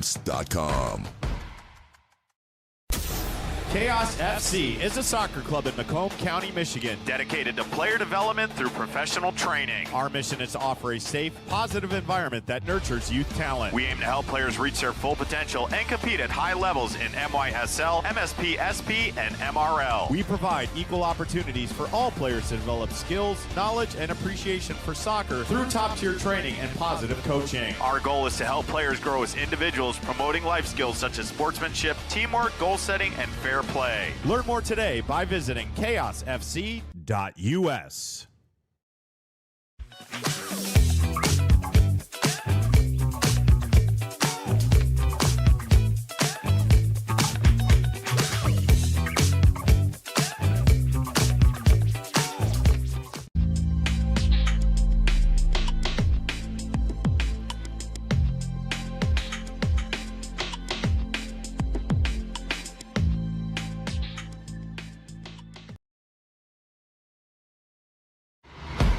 Chaos FC is a soccer club in Macomb County, Michigan, dedicated to player development through professional training. Our mission is to offer a safe, positive environment that nurtures youth talent. We aim to help players reach their full potential and compete at high levels in MYSL, MSP, SP, and MRL. We provide equal opportunities for all players to develop skills, knowledge, and appreciation for soccer through top-tier training and positive coaching. Our goal is to help players grow as individuals, promoting life skills such as sportsmanship, teamwork, goal setting, and fair play. Learn more today by visiting chaosfc.us.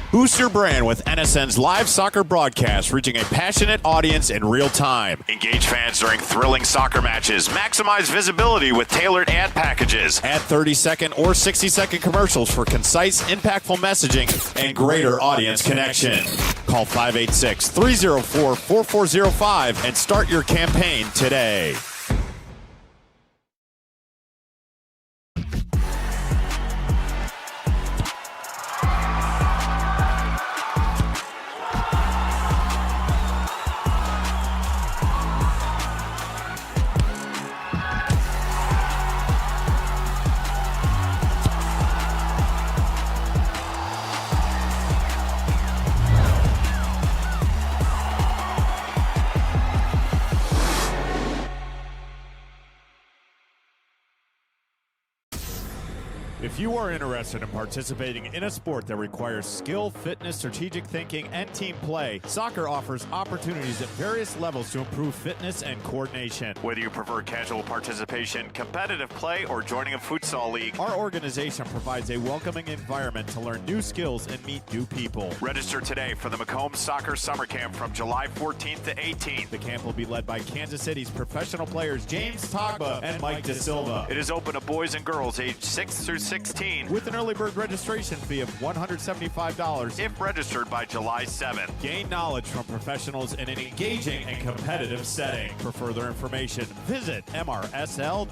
Boost your brand with NSN's live soccer broadcast, reaching a passionate audience in real time. Engage fans during thrilling soccer matches. Maximize visibility with tailored ad packages. Add 30-second or 60-second commercials for concise, impactful messaging and greater audience connection. Call 586-304-4405 and start your campaign today. If you are interested in participating in a sport that requires skill, fitness, strategic thinking, and team play, soccer offers opportunities at various levels to improve fitness and coordination. Whether you prefer casual participation, competitive play, or joining a futsal league, our organization provides a welcoming environment to learn new skills and meet new people. Register today for the Macomb Soccer Summer Camp from July 14th to 18th. The camp will be led by Kansas City's professional players James Togba and Mike De Silva. It is open to boys and girls aged 6 through 16 with an early bird registration fee of $175 if registered by July 7th. Gain knowledge from professionals in an engaging and competitive setting. For further information, visit mrsl.us.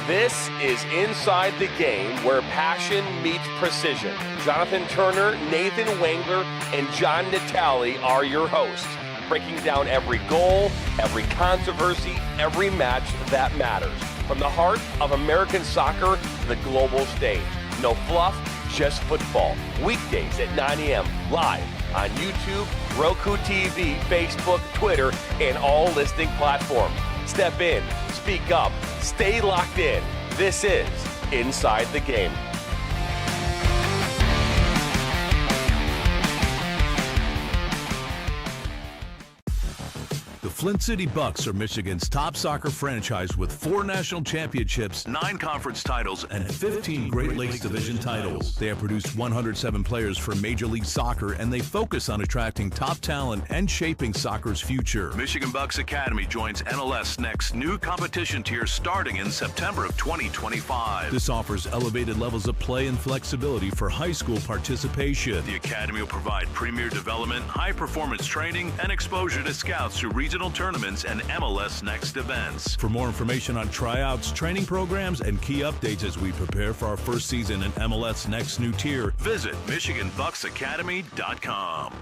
This is Inside the Game, where passion meets precision. Jonathan Turner, Nathan Wangler, and John Natale are your hosts, breaking down every goal, every controversy, every match that matters. From the heart of American soccer to the global stage. No fluff, just football. Weekdays at 9 a.m. live on YouTube, Roku TV, Facebook, Twitter, and all listening platforms. Step in, speak up, stay locked in. This is Inside the Game. Flint City Bucks are Michigan's top soccer franchise with 4 national championships, 9 conference titles, and 15 Great Lakes Division titles. They have produced 107 players for Major League Soccer, and they focus on attracting top talent and shaping soccer's future. Michigan Bucks Academy joins NLS Next new competition tier starting in September of 2025. This offers elevated levels of play and flexibility for high school participation. The Academy will provide premier development, high-performance training, and exposure to scouts through regional tournaments and MLS Next events. For more information on tryouts, training programs, and key updates as we prepare for our first season in MLS Next new tier, visit MichiganBucksAcademy.com.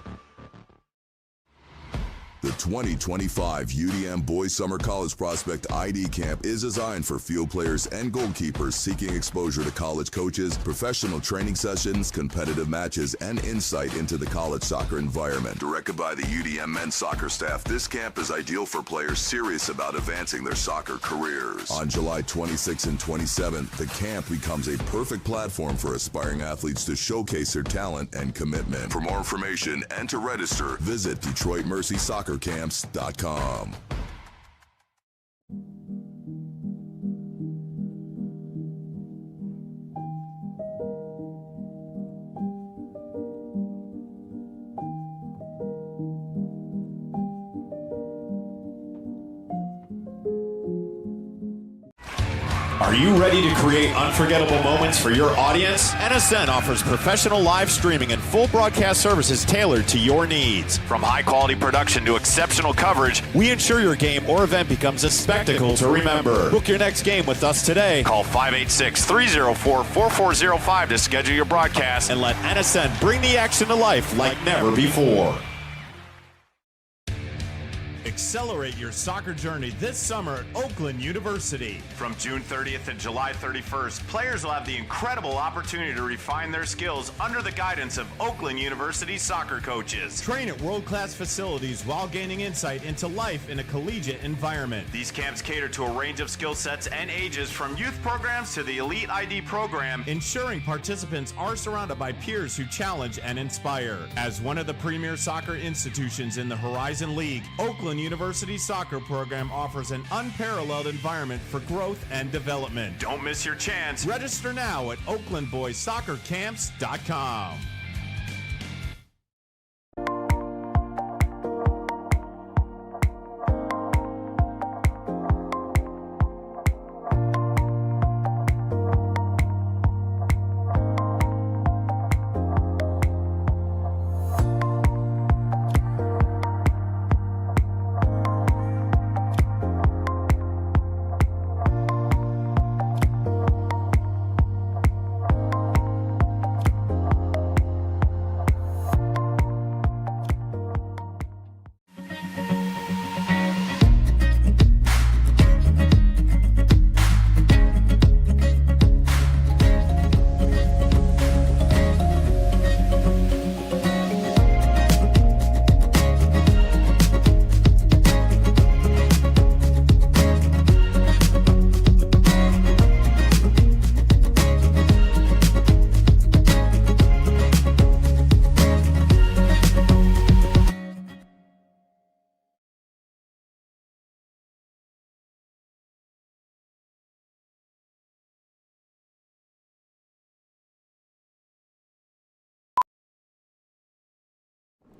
The 2025 UDM Boys Summer College Prospect ID Camp is designed for field players and goalkeepers seeking exposure to college coaches, professional training sessions, competitive matches, and insight into the college soccer environment. Directed by the UDM men's soccer staff, this camp is ideal for players serious about advancing their soccer careers. On July 26th and 27th, the camp becomes a perfect platform for aspiring athletes to showcase their talent and commitment. For more information and to register, visit DetroitMercySoccerCamps.com. Are you ready to create unforgettable moments for your audience? NSN offers professional live streaming and full broadcast services tailored to your needs. From high-quality production to exceptional coverage, we ensure your game or event becomes a spectacle to remember. Book your next game with us today. Call 586-304-4405 to schedule your broadcast and let NSN bring the action to life like never before. Accelerate your soccer journey this summer at Oakland University. From June 30th to July 31st, players will have the incredible opportunity to refine their skills under the guidance of Oakland University soccer coaches. Train at world-class facilities while gaining insight into life in a collegiate environment. These camps cater to a range of skill sets and ages, from youth programs to the Elite ID program, ensuring participants are surrounded by peers who challenge and inspire. As one of the premier soccer institutions in the Horizon League, Oakland University soccer program offers an unparalleled environment for growth and development. Don't miss your chance. Register now at OaklandBoysSoccerCamps.com.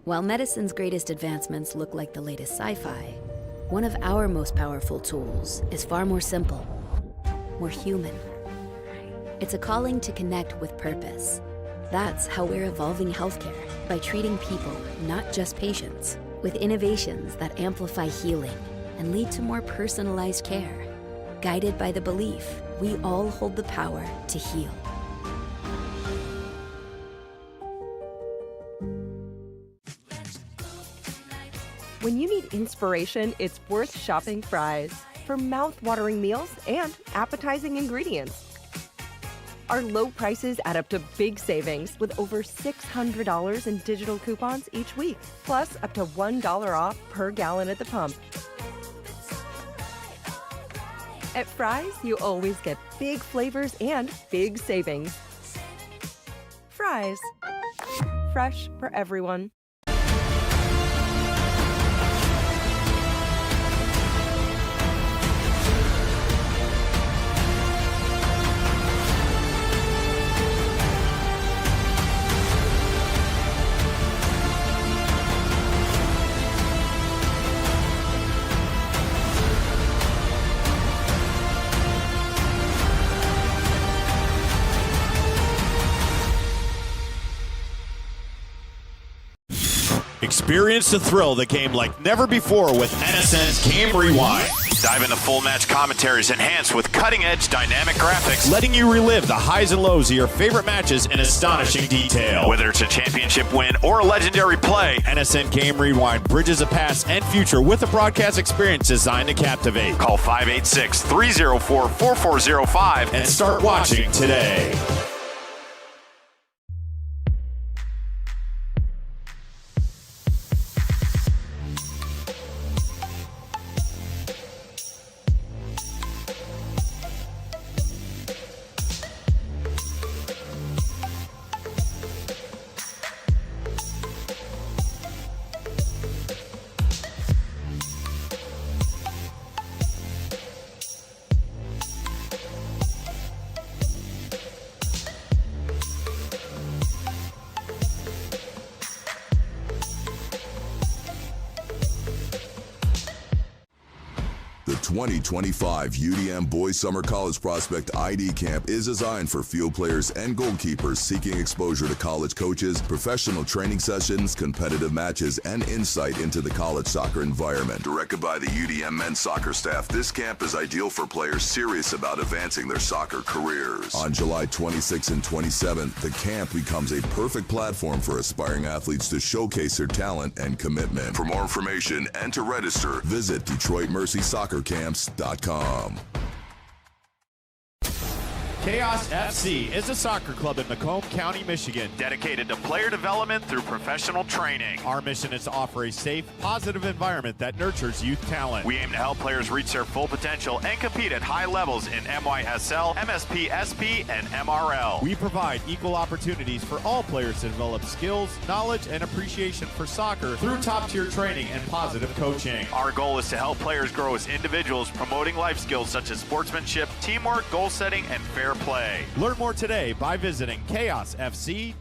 While medicine's greatest advancements look like the latest sci-fi, one of our most powerful tools is far more simple, more human. It's a calling to connect with purpose. That's how we're evolving healthcare, by treating people, not just patients, with innovations that amplify healing and lead to more personalized care, guided by the belief we all hold the power to heal. When you need inspiration, it's worth shopping Fry's for mouth-watering meals and appetizing ingredients. Our low prices add up to big savings, with over $600 in digital coupons each week, plus up to $1 off per gallon at the pump. At Fry's, you always get big flavors and big savings. Fry's. Fresh for everyone. Experience the thrill of the game like never before with NSN's Game Rewind. Dive into full match commentaries enhanced with cutting-edge dynamic graphics, letting you relive the highs and lows of your favorite matches in astonishing detail. Whether it's a championship win or a legendary play, NSN Game Rewind bridges the past and future with a broadcast experience designed to captivate. Call 586-304-4405 and start watching today. The 2025 UDM Boys Summer College Prospect ID Camp is designed for field players and goalkeepers seeking exposure to college coaches, professional training sessions, competitive matches, and insight into the college soccer environment. Directed by the UDM men's soccer staff, this camp is ideal for players serious about advancing their soccer careers. On July 26th and 27th, the camp becomes a perfect platform for aspiring athletes to showcase their talent and commitment. For more information and to register, visit DetroitMercySoccerCamps.com. Chaos FC is a soccer club in Macomb County, Michigan, dedicated to player development through professional training. Our mission is to offer a safe, positive environment that nurtures youth talent. We aim to help players reach their full potential and compete at high levels in MYSL, MSP, SP, and MRL. We provide equal opportunities for all players to develop skills, knowledge, and appreciation for soccer through top-tier training and positive coaching. Our goal is to help players grow as individuals, promoting life skills such as sportsmanship, teamwork, goal setting, and fair play. Learn more today by visiting chaosfc.us.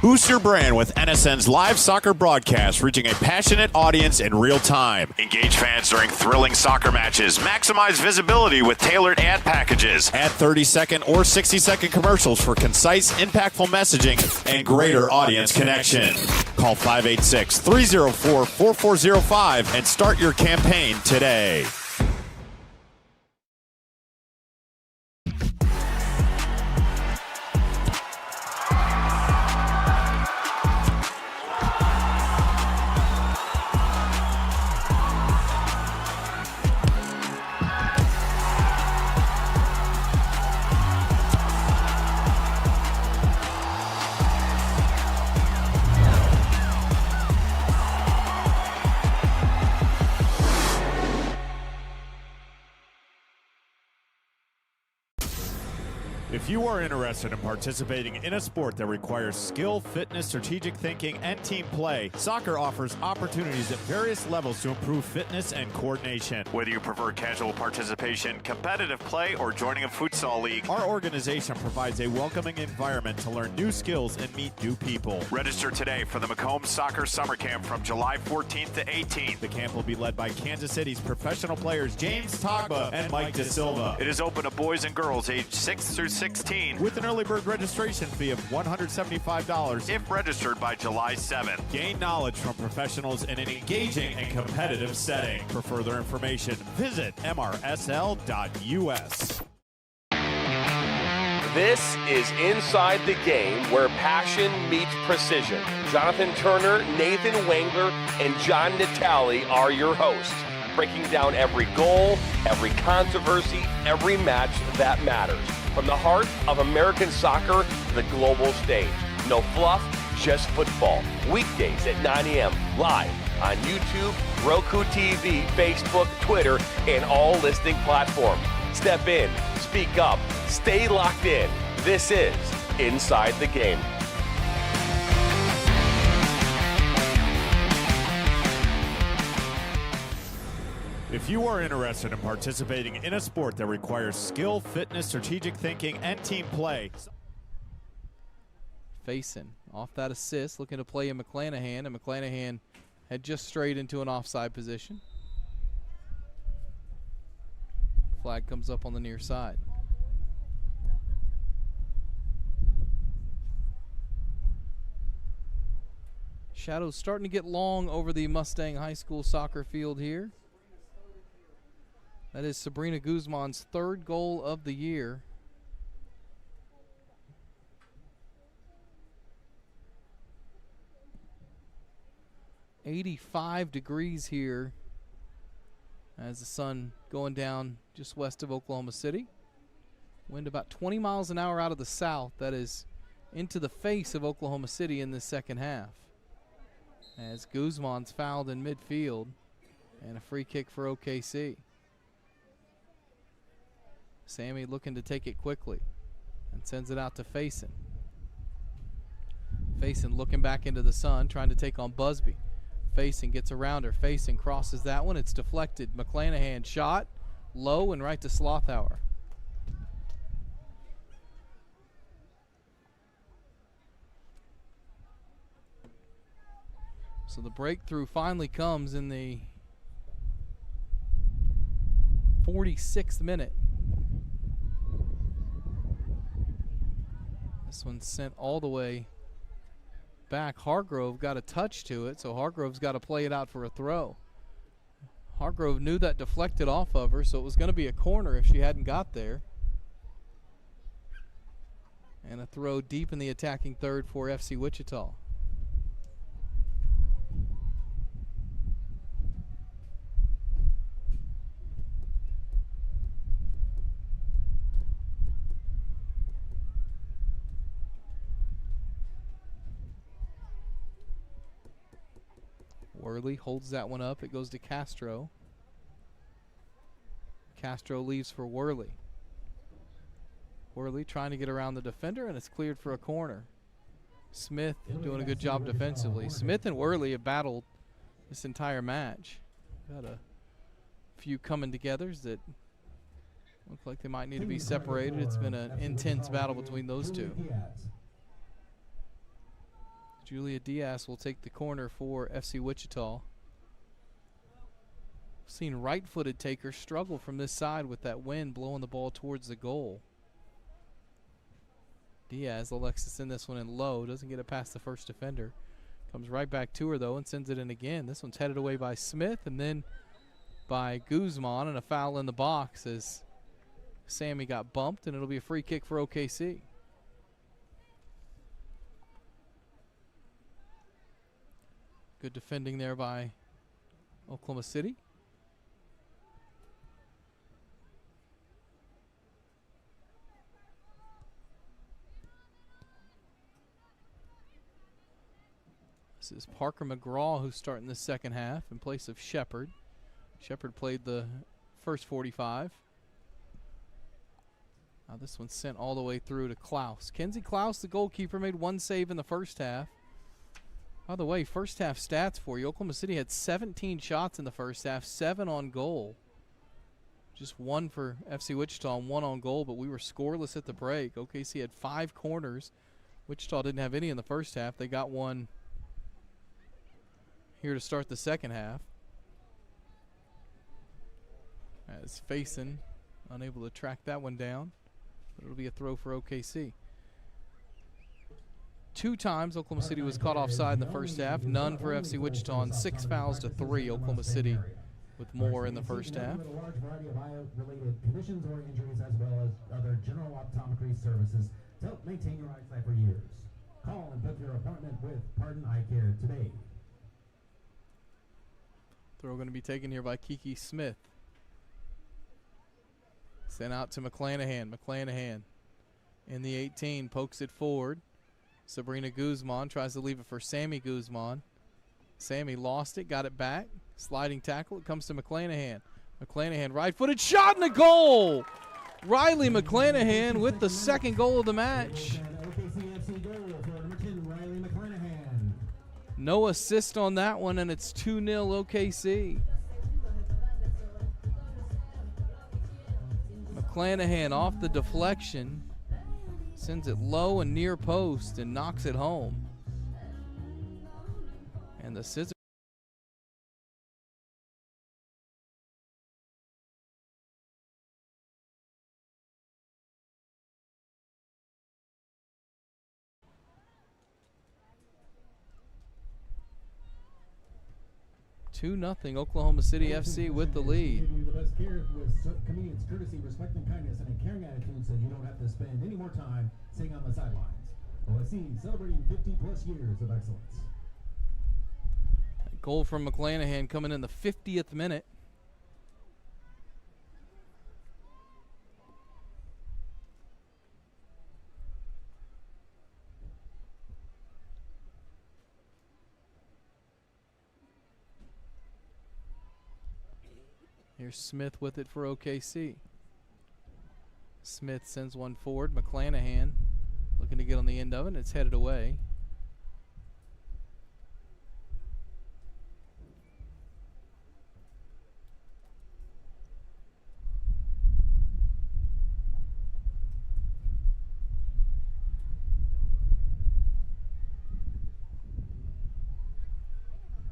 Boost your brand with NSN's live soccer broadcast, reaching a passionate audience in real time. Engage fans during thrilling soccer matches. Maximize visibility with tailored ad packages. Add 30-second or 60-second commercials for concise, impactful messaging and greater audience connection. Call 586-304-4405 and start your campaign today. If you are interested in participating in a sport that requires skill, fitness, strategic thinking, and team play, soccer offers opportunities at various levels to improve fitness and coordination. Whether you prefer casual participation, competitive play, or joining a futsal league, our organization provides a welcoming environment to learn new skills and meet new people. Register today for the Macomb Soccer Summer Camp from July 14th to 18th. The camp will be led by Kansas City's professional players James Togba and Mike De Silva. It is open to boys and girls aged 6 through 16 with an early bird registration fee of $175 if registered by July 7th. Gain knowledge from professionals in an engaging and competitive setting. For further information, visit mrsl.us. This is Inside the Game, where passion meets precision. Jonathan Turner, Nathan Wengler, and John Natale are your hosts, breaking down every goal, every controversy, every match that matters. From the heart of American soccer to the global stage. No fluff, just football. Weekdays at 9 a.m. live on YouTube, Roku TV, Facebook, Twitter, and all listening platforms. Step in, speak up, stay locked in. This is Inside the Game. If you are interested in participating in a sport that requires skill, fitness, strategic thinking, and team play. Faison off that assist, looking to play in McClanahan, and McClanahan had just strayed into an offside position. Flag comes up on the near side. Shadows starting to get long over the Mustang High School soccer field here. That is Sabrina Guzman's third goal of the year. "85 degrees here as the sun going down just west of Oklahoma City. Wind about 20 miles an hour out of the south. That is into the face of Oklahoma City in the second half. As Guzman's fouled in midfield, and a free kick for OKC. Sammy looking to take it quickly and sends it out to Faison. Faison looking back into the sun, trying to take on Busby. Faison gets around her. Faison crosses that one. It's deflected. McClanahan shot low and right to Slothauer. So the breakthrough finally comes in the 46th minute. This one's sent all the way back. Hargrove got a touch to it, so Hargrove's got to play it out for a throw. Hargrove knew that deflected off of her, so it was going to be a corner if she hadn't got there. And a throw deep in the attacking third for FC Wichita. Worley holds that one up. It goes to Castro. Castro leaves for Worley. Worley trying to get around the defender, and it's cleared for a corner. Smith doing a good job defensively. Smith and Worley have battled this entire match. Got a few coming togethers that look like they might need to be separated. It's been an intense battle between those two. Julia Diaz will take the corner for FC Wichita. Seen right-footed takers struggle from this side with that wind blowing the ball towards the goal. Diaz, Alexis in this one in low, doesn't get it past the first defender. Comes right back to her though and sends it in again. This one's headed away by Smith and then by Guzman, and a foul in the box as Sammy got bumped, and it'll be a free kick for OKC. Good defending there by Oklahoma City. This is Parker McGraw who's starting the second half in place of Shepard. Shepard played the first 45. Now this one's sent all the way through to Klaus. Kenzie Klaus, the goalkeeper, made one save in the first half. By the way, first half stats for you. Oklahoma City had 17 shots in the first half, 7 on goal. Just 1 for FC Wichita and 1 on goal, but we were scoreless at the break. OKC had 5 corners. Wichita didn't have any in the first half. They got one here to start the second half. As Faison unable to track that one down, but it'll be a throw for OKC. 2 times Oklahoma City was caught offside in the first half, none for FC Wichita, and 6 fouls to 3. Oklahoma City with more in the first half. A large variety of eye-related conditions or injuries, as well as other general optometry services to help maintain your eyesight for years. Call and book your appointment with Pardon Eye Care today. Throw going to be taken here by Kiki Smith. Sent out to McClanahan. McClanahan in the 18 pokes it forward. Sabrina Guzman tries to leave it for Sammy Guzman. Sammy lost it, got it back. Sliding tackle, it comes to McClanahan. McClanahan right-footed shot and a goal! Riley McClanahan with the second goal of the match. No assist on that one, and it's 2-0 OKC. McClanahan off the deflection, sends it low and near post and knocks it home. And the scissors. Two 0 Oklahoma City FC with the lead. Give you the best care with convenience, courtesy, respect, and kindness, and a caring attitude, so you don't have to spend any more time sitting on the sidelines. OSC celebrating 50-plus years of excellence. A goal from McClanahan coming in the 50th minute. Here's Smith with it for OKC. Smith sends one forward. McClanahan looking to get on the end of it. It's headed away.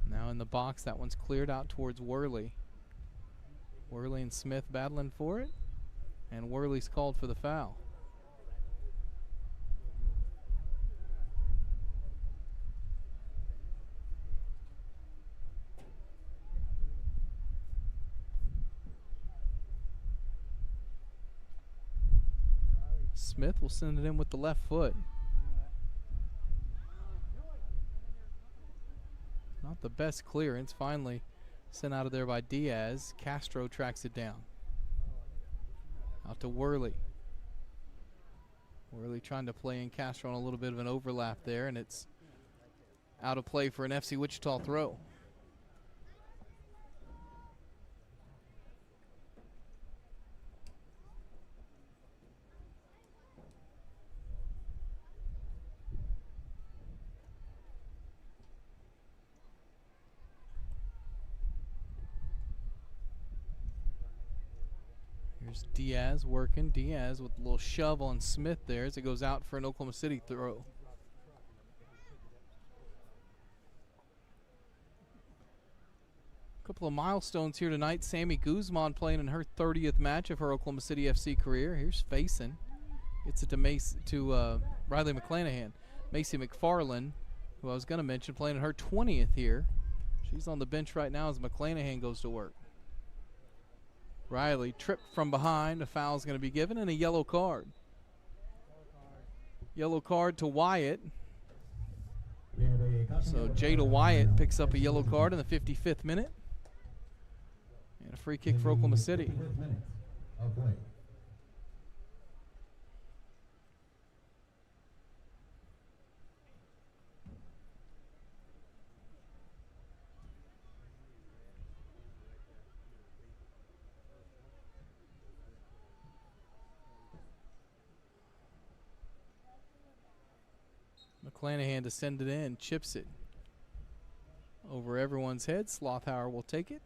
Now in the box, that one's cleared out towards Worley. Worley and Smith battling for it, and Worley's called for the foul. Smith will send it in with the left foot. Not the best clearance. Finally sent out of there by Diaz. Castro tracks it down. Out to Worley. Worley trying to play in Castro on a little bit of an overlap there, and it's out of play for an FC Wichita throw. Here's Diaz working. Diaz with a little shove on Smith there as it goes out for an Oklahoma City throw. A couple of milestones here tonight. Sammy Guzman playing in her 30th match of her Oklahoma City FC career. Here's Faison. Gets it to Riley McClanahan. Macy McFarland, who I was going to mention, playing in her 20th here. She's on the bench right now as McClanahan goes to work. Riley tripped from behind. A foul's going to be given and a yellow card. Yellow card to Wyatt. So Jada Wyatt picks up a yellow card in the 55th minute. And a free kick for Oklahoma City. McClanahan to send it in, chips it over everyone's head. Slothauer will take it.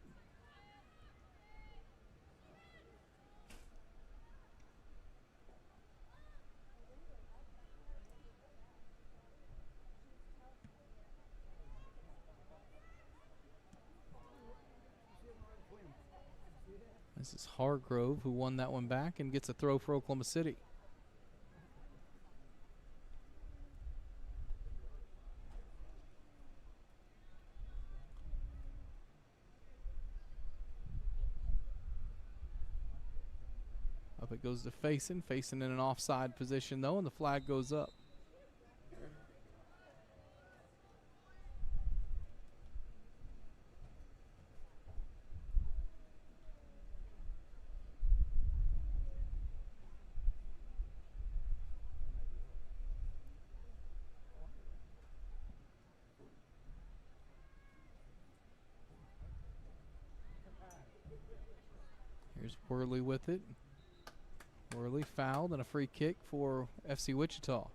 This is Hargrove who won that one back and gets a throw for Oklahoma City. Up it goes to Faison. Faison in an offside position though, and the flag goes up. Here's Worley with it. Worley fouled and a free kick for FC Wichita.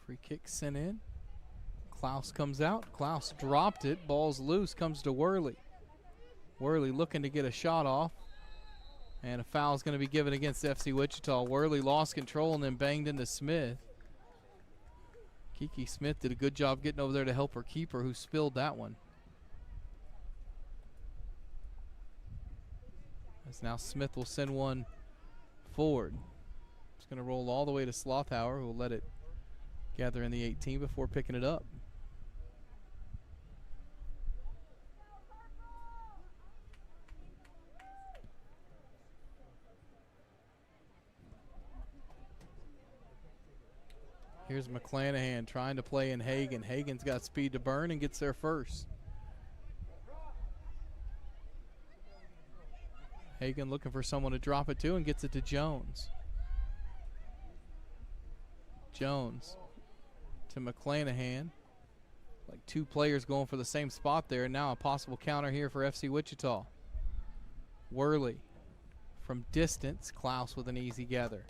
Free kick sent in. Klaus comes out. Klaus dropped it. Ball's loose. Comes to Worley. Worley looking to get a shot off. And a foul is going to be given against FC Wichita. Worley lost control and then banged into Smith. Kiki Smith did a good job getting over there to help her keeper, who spilled that one. As now Smith will send one forward. It's going to roll all the way to Slothauer, who will let it gather in the 18 before picking it up. Here's McClanahan trying to play in Hagan. Hagan's got speed to burn and gets there first. Hagan looking for someone to drop it to and gets it to Jones. Jones to McClanahan. Like two players going for the same spot there. Now a possible counter here for FC Wichita. Worley from distance. Klaus with an easy gather.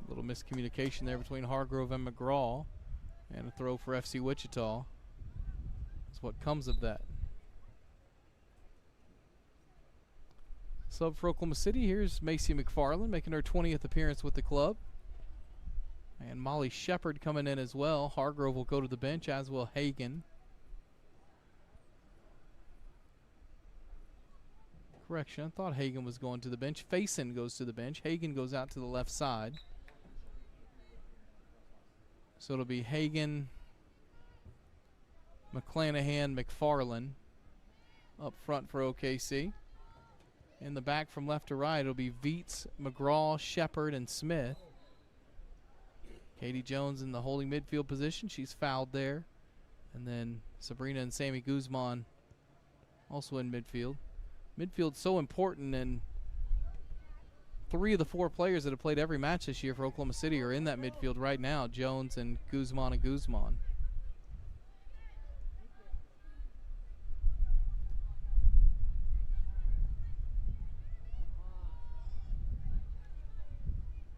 Little miscommunication there between Hargrove and McGraw, and a throw for FC Wichita. That's what comes of that. Sub for Oklahoma City, here's Macy McFarland making her 20th appearance with the club. And Molly Shepard coming in as well. Hargrove will go to the bench, as will Hagan. Correction, I thought Hagan was going to the bench. Faison goes to the bench. Hagan goes out to the left side. So it'll be Hagan, McClanahan, McFarland up front for OKC. In the back from left to right, it'll be Viets, McGraw, Shepard, and Smith. Katie Jones in the holding midfield position. She's fouled there. And then Sabrina and Sammy Guzman also in midfield. Midfield's so important, and 3 of the 4 players that have played every match this year for Oklahoma City are in that midfield right now, Jones and Guzman and Guzman.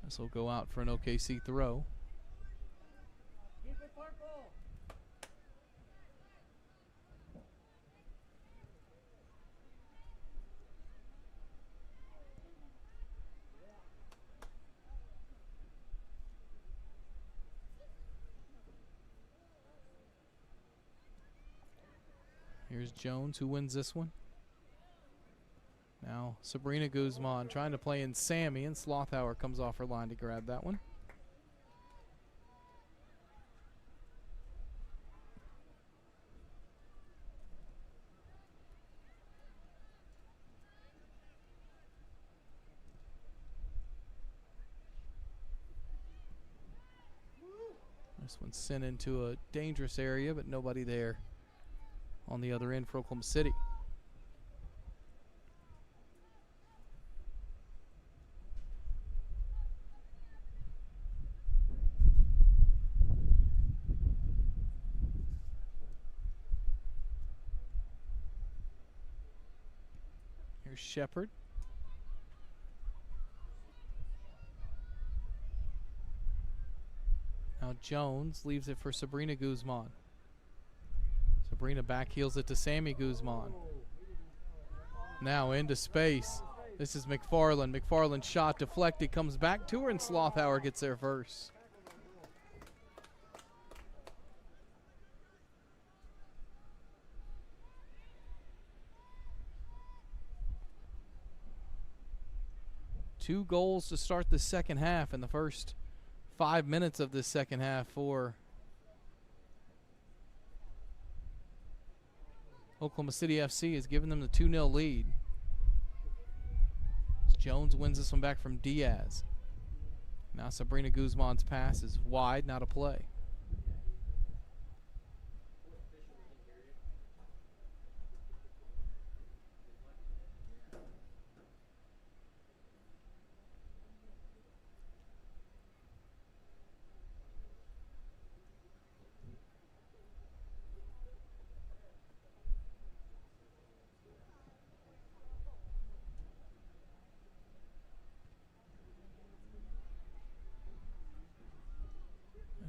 This will go out for an OKC throw. Here's Jones, who wins this one. Now Sabrina Guzman trying to play in Sammy, and Slothauer comes off her line to grab that one. This one's sent into a dangerous area, but nobody there on the other end for Oklahoma City. Here's Shepard. Now Jones leaves it for Sabrina Guzman. Sabrina back heels it to Sammy Guzman. Now into space. This is McFarland. McFarland's shot deflected, comes back to her, and Slothauer gets there first. Two goals to start the second half in the first 5 minutes of this second half for Oklahoma City FC, has given them the 2-0 lead. Jones wins this one back from Diaz. Now Sabrina Guzman's pass is wide, not a play.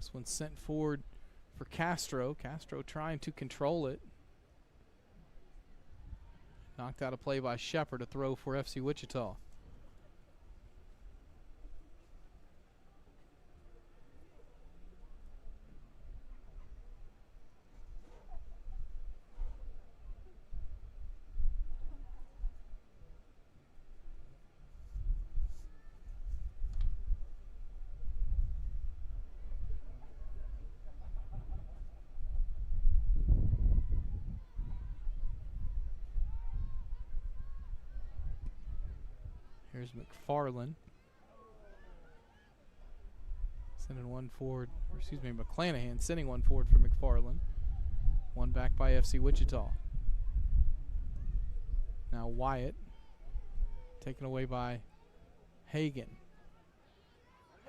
This one's sent forward for Castro. Castro trying to control it. Knocked out a play by Shepard, a throw for FC Wichita. Here's McFarland. Sending one forward, or excuse me, McClanahan sending one forward for McFarland. One back by FC Wichita. Now Wyatt, taken away by Hagan.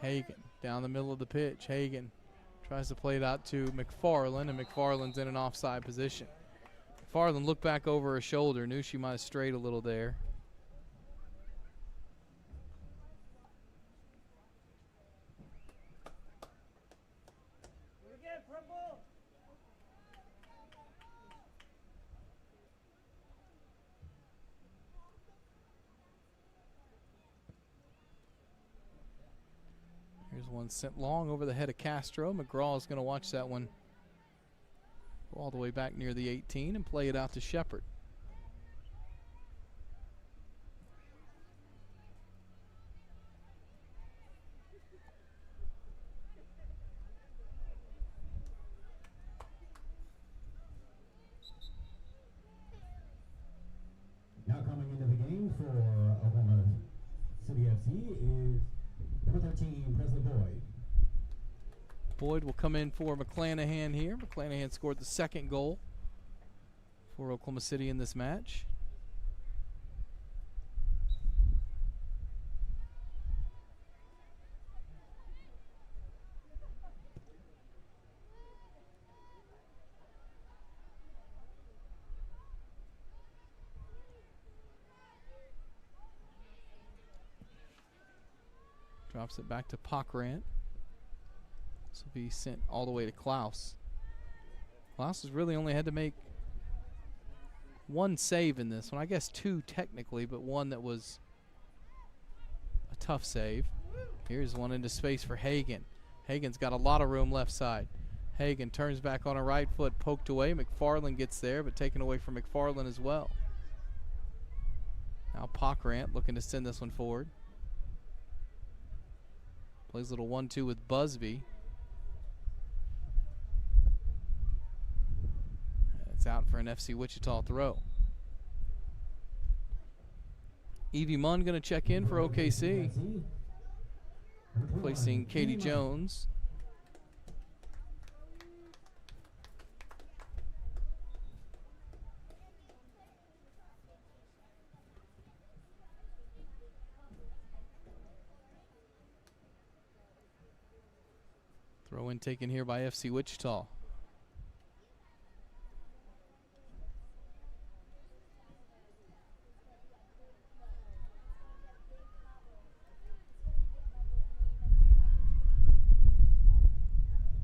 Hagan down the middle of the pitch. Hagan tries to play it out to McFarland, and McFarland's in an offside position. McFarland looked back over her shoulder, knew she might have strayed a little there. Here's one sent long over the head of Castro. McGraw is going to watch that one go all the way back near the 18 and play it out to Shepard. Now coming into the game for Oklahoma City FC is number 13, Presley Boyd. Boyd will come in for McClanahan here. McClanahan scored the second goal for Oklahoma City in this match. Drops it back to Pockrant. This will be sent all the way to Klaus. Klaus has really only had to make one save in this one. I guess two technically, but one that was a tough save. Here's one into space for Hagan. Hagan's got a lot of room left side. Hagan turns back on her right foot, poked away. McFarland gets there, but taken away from McFarland as well. Now Pockrant looking to send this one forward. Plays a little 1-2 with Busby. It's out for an FC Wichita throw. Evie Munn going to check in for OKC. Replacing Katie Jones. Throw in taken here by FC Wichita.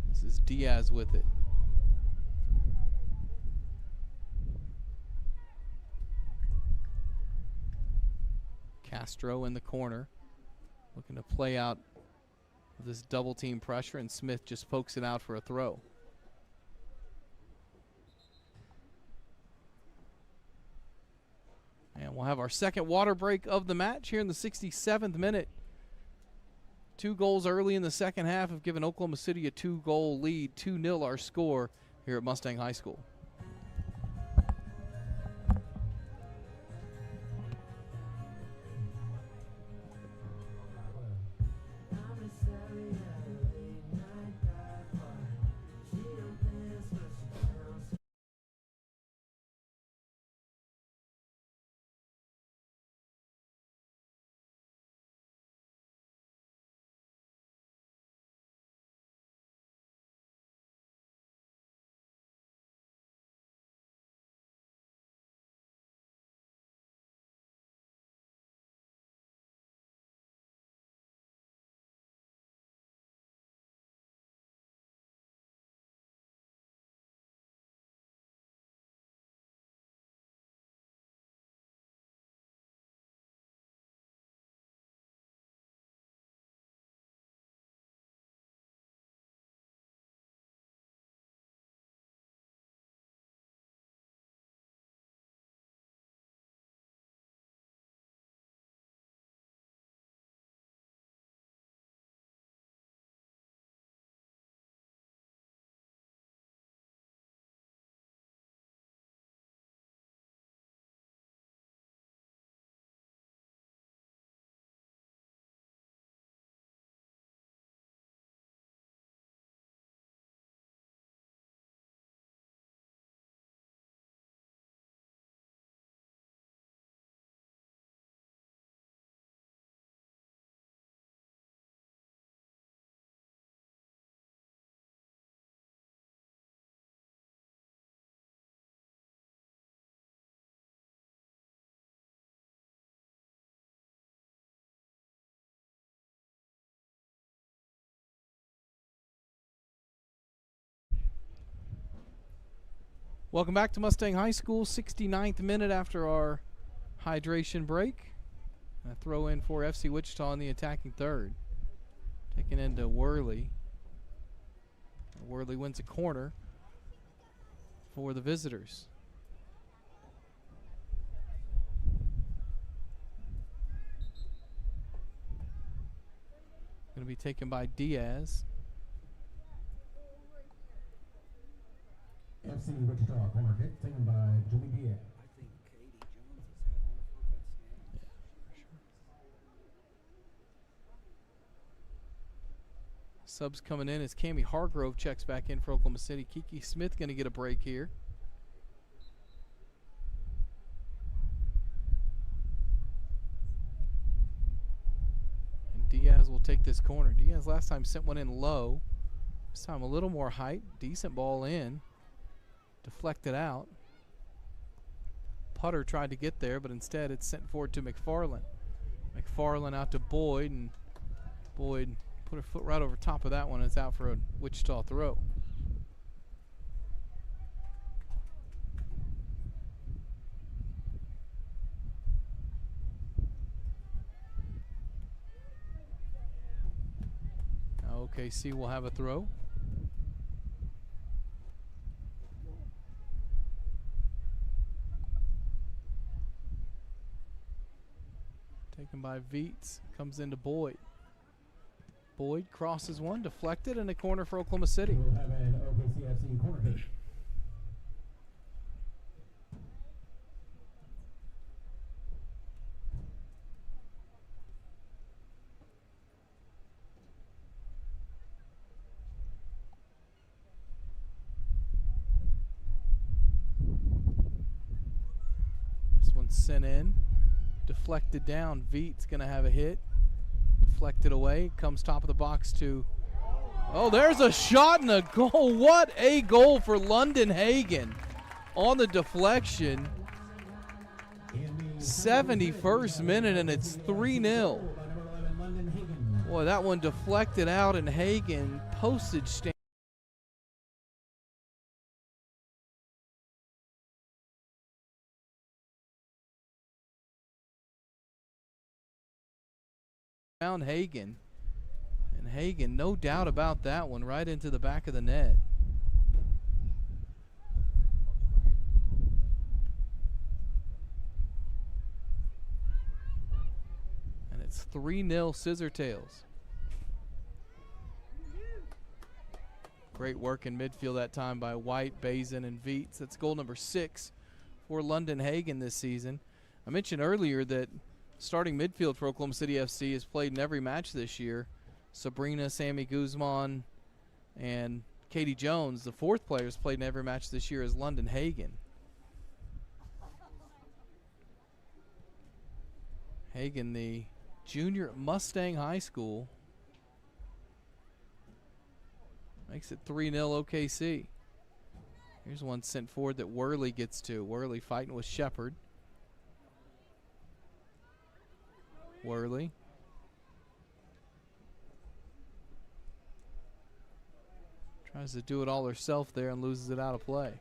This is Diaz with it. Castro in the corner, looking to play out this double team pressure, and Smith just pokes it out for a throw. And we'll have our second water break of the match here in the 67th minute. 2 goals early in the second half have given Oklahoma City a 2-goal lead. 2-0 our score here at Mustang High School. Welcome back to Mustang High School. 69th minute after our hydration break. A throw in for FC Wichita in the attacking third. Taken into Worley. Worley wins a corner for the visitors. Going to be taken by Diaz. FC Wichita corner kick taken by Joey Diaz. Subs coming in as Cammie Hargrove checks back in for Oklahoma City. Kiki Smith going to get a break here. And Diaz will take this corner. Diaz last time sent one in low. This time a little more height. Decent ball in. Deflected out. Putter tried to get there, but instead it's sent forward to McFarland. McFarland out to Boyd, and Boyd put her foot right over top of that one. It's out for a Wichita throw. Now OKC will have a throw. Taken by Veets, comes into Boyd. Boyd crosses one, deflected, and a corner for Oklahoma City. We'll have an OKCFC corner kick. This one's sent in, deflected down. Veet's going to have a hit. Deflected away, comes top of the box to, oh, there's a shot and a goal. What a goal for London Hagen on the deflection. 71st minute, and it's 3-0. Boy, that one deflected out, and Hagen postage stamp. Found Hagen, and Hagen, no doubt about that one, right into the back of the net. And it's 3-0 Scissortails. Great work in midfield that time by White, Bazin, and Veets. That's goal number 6 for London Hagen this season. I mentioned earlier that starting midfield for Oklahoma City FC has played in every match this year. Sabrina, Sammy Guzman, and Katie Jones, the fourth player, has played in every match this year, is London Hagen. Hagen, the junior at Mustang High School, makes it 3-0 OKC. Here's one sent forward that Worley gets to. Worley fighting with Shepard. Worley. Tries to do it all herself there and loses it out of play.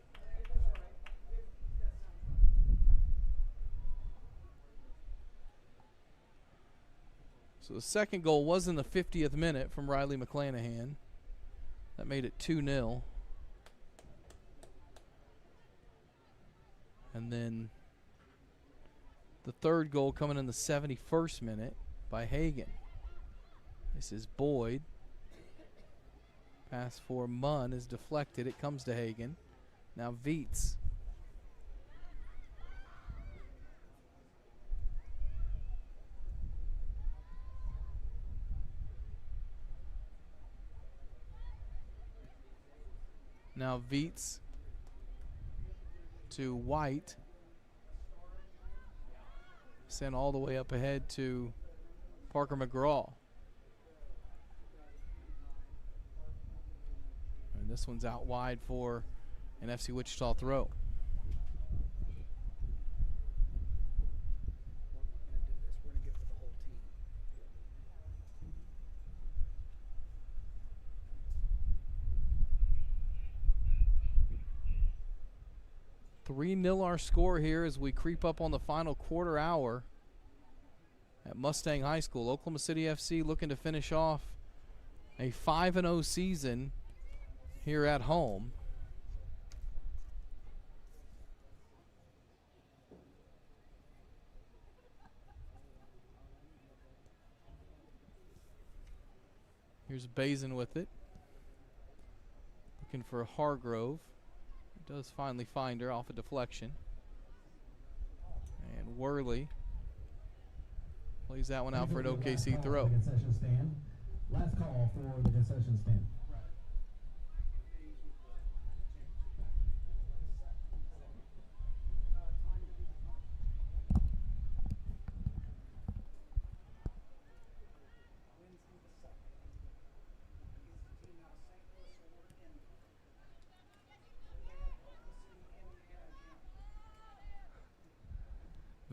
So the second goal was in the 50th minute from Riley McClanahan. That made it 2-0. And then the third goal coming in the 71st minute by Hagen. This is Boyd. Pass for Munn is deflected. It comes to Hagen. Now Veets. Now Veets to White. Sent all the way up ahead to Parker McGraw. And this one's out wide for an FC Wichita throw. 3-0 our score here as we creep up on the final quarter hour at Mustang High School. Oklahoma City FC looking to finish off a 5-0 season here at home. Here's Bazin with it. Looking for Hargrove. Does finally find her off a deflection. And Worley plays that one out for an OKC throw. Last call for the concession stand.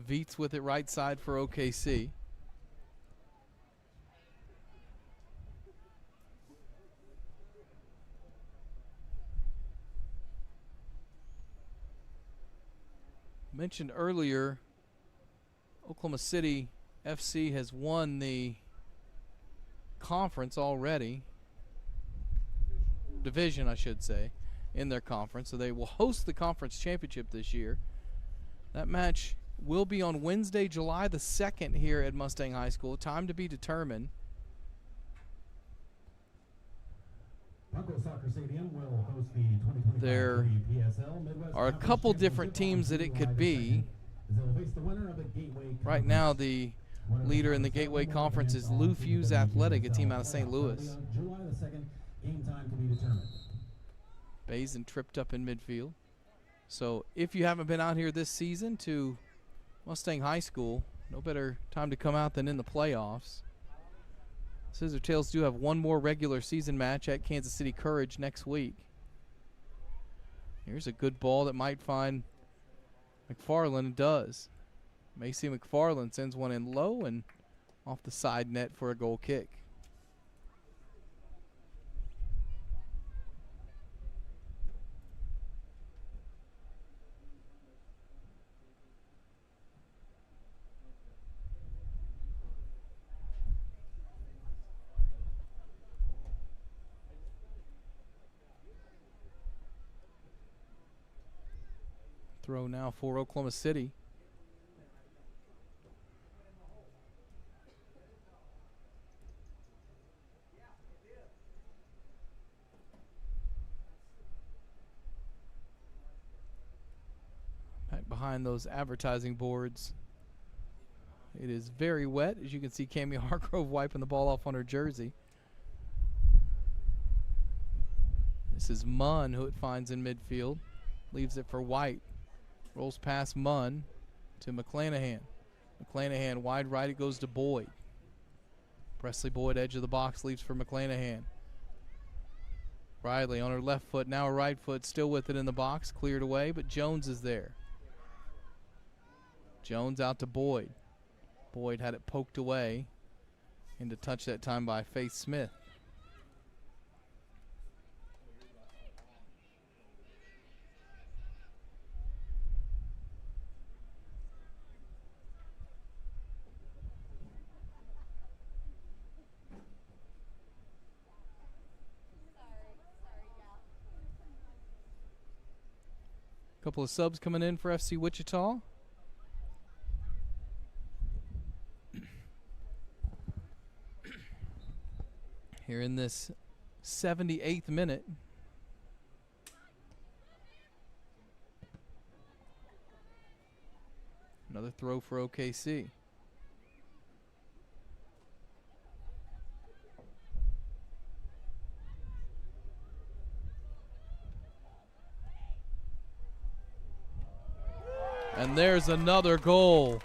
Veets with it right side for OKC. Mentioned earlier, Oklahoma City FC has won the conference already. Division, I should say, in their conference. So they will host the conference championship this year. That match will be on Wednesday, July the 2nd here at Mustang High School. Time to be determined. Soccer Stadium will host the 2025 There WPSL Midwest are a Conference couple Championship different teams that it could be. as they'll face the winner of the Gateway Right Conference. now, the leader in the Gateway Conference is Lou Fuse Athletic, a team out of St. Louis. July the 2nd, game time to be determined. Bazin tripped up in midfield. So if you haven't been out here this season to Mustang High School, no better time to come out than in the playoffs. Scissor Tails do have one more regular season match at Kansas City Courage next week. Here's a good ball that might find McFarland. It does. Macy McFarland sends one in low and off the side net for a goal kick. Throw now for Oklahoma City. Back behind those advertising boards. It is very wet. As you can see, Cammie Hargrove wiping the ball off on her jersey. This is Munn who it finds in midfield. Leaves it for White. Rolls past Munn to McClanahan. McClanahan wide right, it goes to Boyd. Presley Boyd, edge of the box, leaves for McClanahan. Riley on her left foot, now her right foot, still with it in the box, cleared away, but Jones is there. Jones out to Boyd. Boyd had it poked away, into touch that time by Faith Smith. Couple of subs coming in for FC Wichita. Here in this 78th minute. Another throw for OKC. And there's another goal.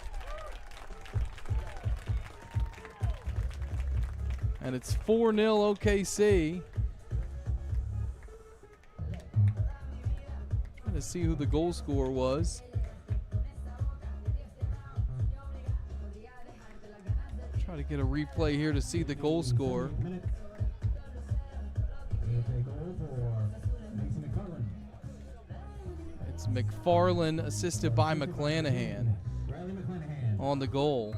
And it's 4-0 OKC. Trying to see who the goal scorer was. Try to get a replay here to see the goal scorer. It's McFarland assisted by McClanahan on the goal.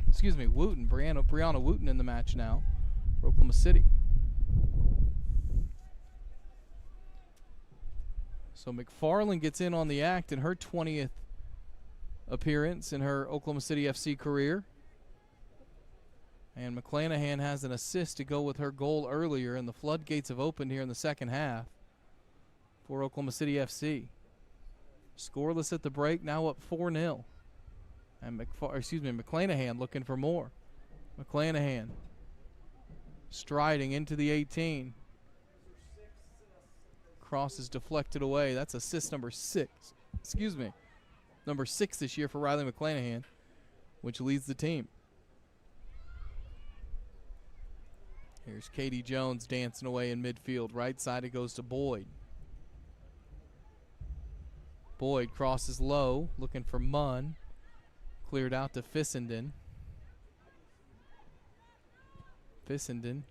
Excuse me, Wooten, Brianna Wooten in the match now for Oklahoma City. So McFarland gets in on the act in her 20th appearance in her Oklahoma City FC career. And McClanahan has an assist to go with her goal earlier, and the floodgates have opened here in the second half for Oklahoma City FC. Scoreless at the break, now up 4-0. And McClanahan looking for more. McClanahan striding into the 18. Cross is deflected away. That's assist number 6. Excuse me. Number 6 this year for Riley McClanahan, which leads the team. Here's Katie Jones dancing away in midfield. Right side, it goes to Boyd. Boyd crosses low, looking for Munn. Cleared out to Fissenden. Fissenden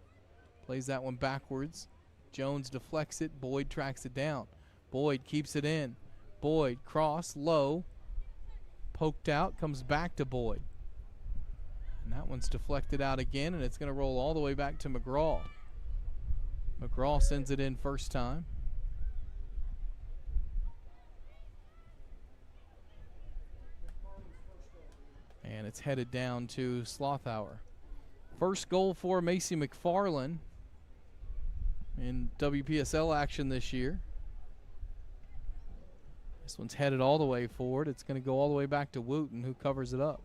plays that one backwards. Jones deflects it. Boyd tracks it down. Boyd keeps it in. Boyd cross low. Poked out. Comes back to Boyd. And that one's deflected out again, and it's going to roll all the way back to McGraw. McGraw sends it in first time. And it's headed down to Slothauer. First goal for Macy McFarland in WPSL action this year. This one's headed all the way forward. It's going to go all the way back to Wooten, who covers it up.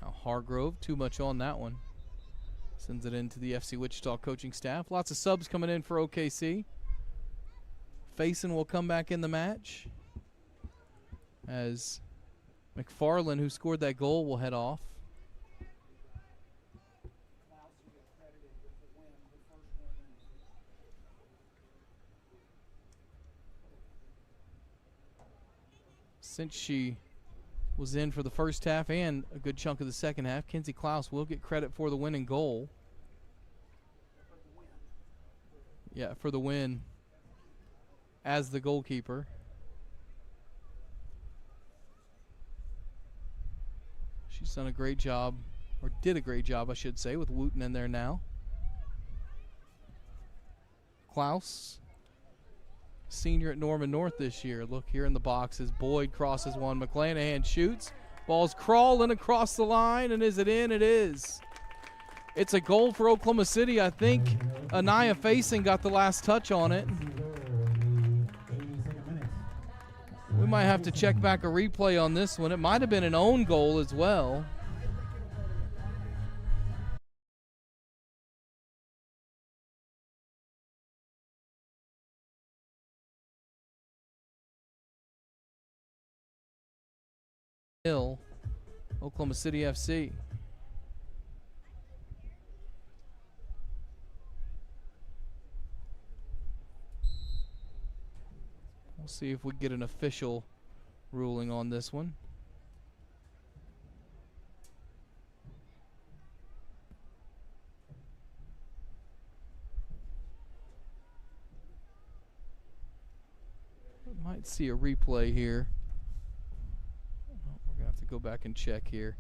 Now Hargrove, too much on that one. Sends it into the FC Wichita coaching staff. Lots of subs coming in for OKC. Faison will come back in the match as McFarland, who scored that goal, will head off. Since she was in for the first half and a good chunk of the second half, Kenzie Klaus will get credit for the winning goal. Yeah, for the win as the goalkeeper. She's done a great job, or did a great job, I should say, with Wooten in there now. Klaus, senior at Norman North this year. Look here in the boxes. Boyd crosses one. McClanahan shoots. Ball's crawling across the line, and is it in? It is. It's a goal for Oklahoma City. I think Anaya Faison got the last touch on it. We might have to check back a replay on this one. It might have been an own goal as well. Oklahoma City FC. We'll see if we get an official ruling on this one. We might see a replay here. We're going to have to go back and check here.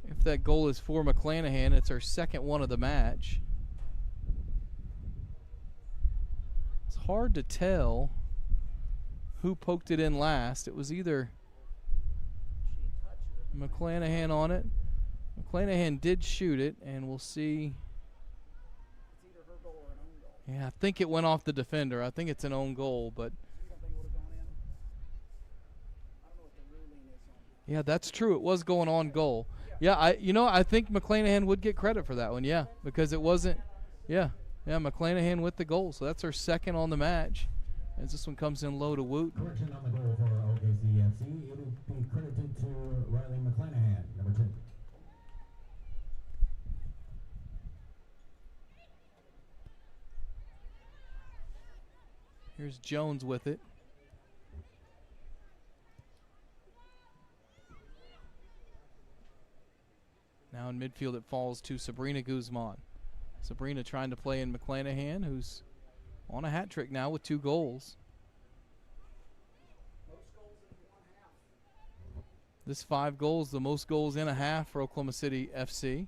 If that goal is for McClanahan, it's our second one of the match. It's hard to tell who poked it in last. It was either McClanahan on it. McClanahan did shoot it, and we'll see. Yeah, I think it went off the defender. I think it's an own goal, but yeah, that's true. It was going on goal. Yeah, I think McClanahan would get credit for that one, yeah, because it wasn't, McClanahan with the goal. So that's her second on the match as this one comes in low to Woot. Correction on the goal for OKCFC. It'll be credited to Riley McClanahan, number 2. Here's Jones with it. Now in midfield it falls to Sabrina Guzman. Sabrina trying to play in McClanahan, who's on a hat trick now with 2 goals. This 5 goals, the most goals in a half for Oklahoma City FC,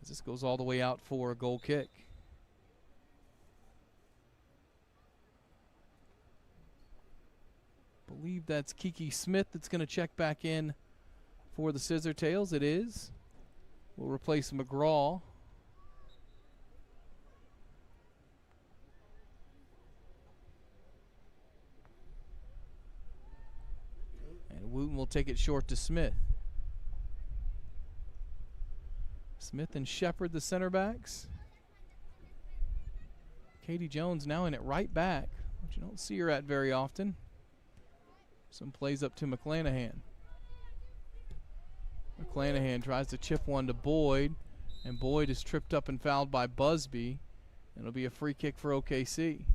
as this goes all the way out for a goal kick. Believe that's Kiki Smith that's going to check back in for the Scissor Tails. It is. We'll replace McGraw. And Wooten will take it short to Smith. Smith and Shepard, the center backs. Katie Jones now in it right back, which you don't see her at very often. Some plays up to McClanahan. McClanahan tries to chip one to Boyd, and Boyd is tripped up and fouled by Busby. It'll be a free kick for OKC.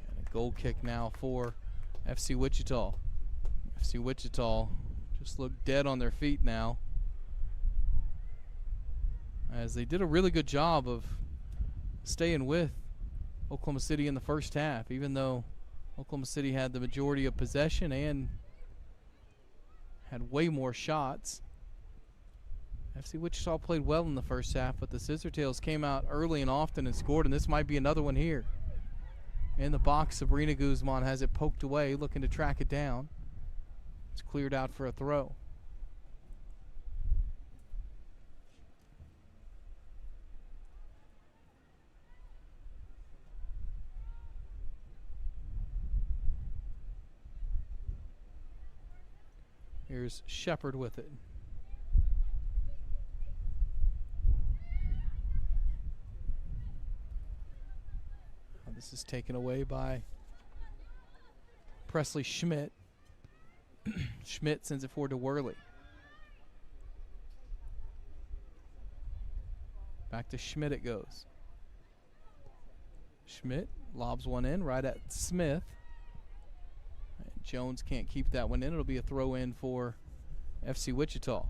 And a goal kick now for FC Wichita. FC Wichita just look dead on their feet now, as they did a really good job of staying with Oklahoma City in the first half, even though Oklahoma City had the majority of possession and had way more shots. FC Wichita played well in the first half, but the Scissortails came out early and often and scored, and this might be another one here. In the box, Sabrina Guzman has it poked away, looking to track it down. It's cleared out for a throw. Here's Shepard with it. This is taken away by Presley Schmidt. Schmidt sends it forward to Worley. Back to Schmidt it goes. Schmidt lobs one in right at Smith. And Jones can't keep that one in. It'll be a throw in for FC Wichita.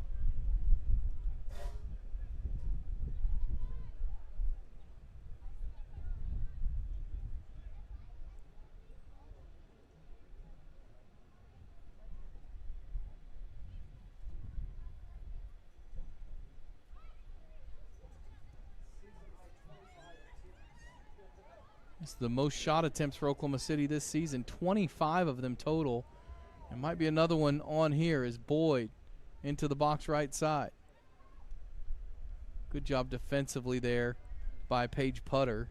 It's the most shot attempts for Oklahoma City this season, 25 of them total. There might be another one on here as Boyd into the box right side. Good job defensively there by Paige Putter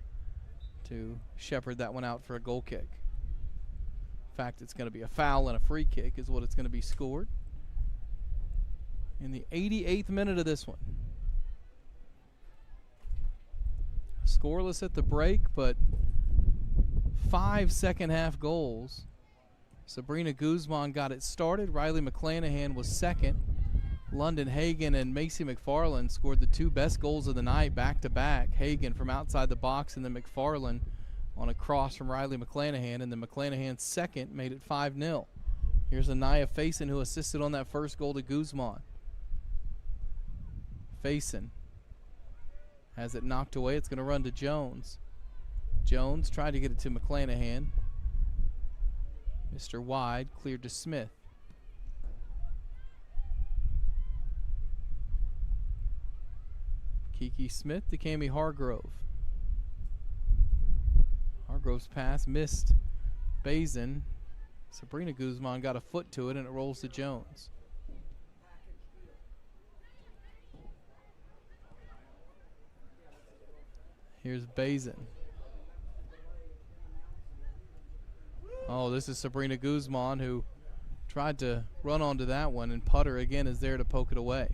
to shepherd that one out for a goal kick. In fact, it's going to be a foul and a free kick is what it's going to be scored in the 88th minute of this one. Scoreless at the break, but 5 second half goals. Sabrina Guzman got it started. Riley McClanahan was second. London Hagan and Macy McFarland scored the 2 best goals of the night back to back. Hagan from outside the box and then McFarland on a cross from Riley McClanahan, and then McClanahan's second made it 5-0. Here's Anaya Faison who assisted on that first goal to Guzman. Faison has it knocked away. It's going to run to Jones. Jones tried to get it to McClanahan. Mr. Wide cleared to Smith. Kiki Smith to Cami Hargrove. Hargrove's pass missed Bazin. Sabrina Guzman got a foot to it and it rolls to Jones. Here's Bazin. Oh, this is Sabrina Guzman, who tried to run onto that one, and Putter again is there to poke it away.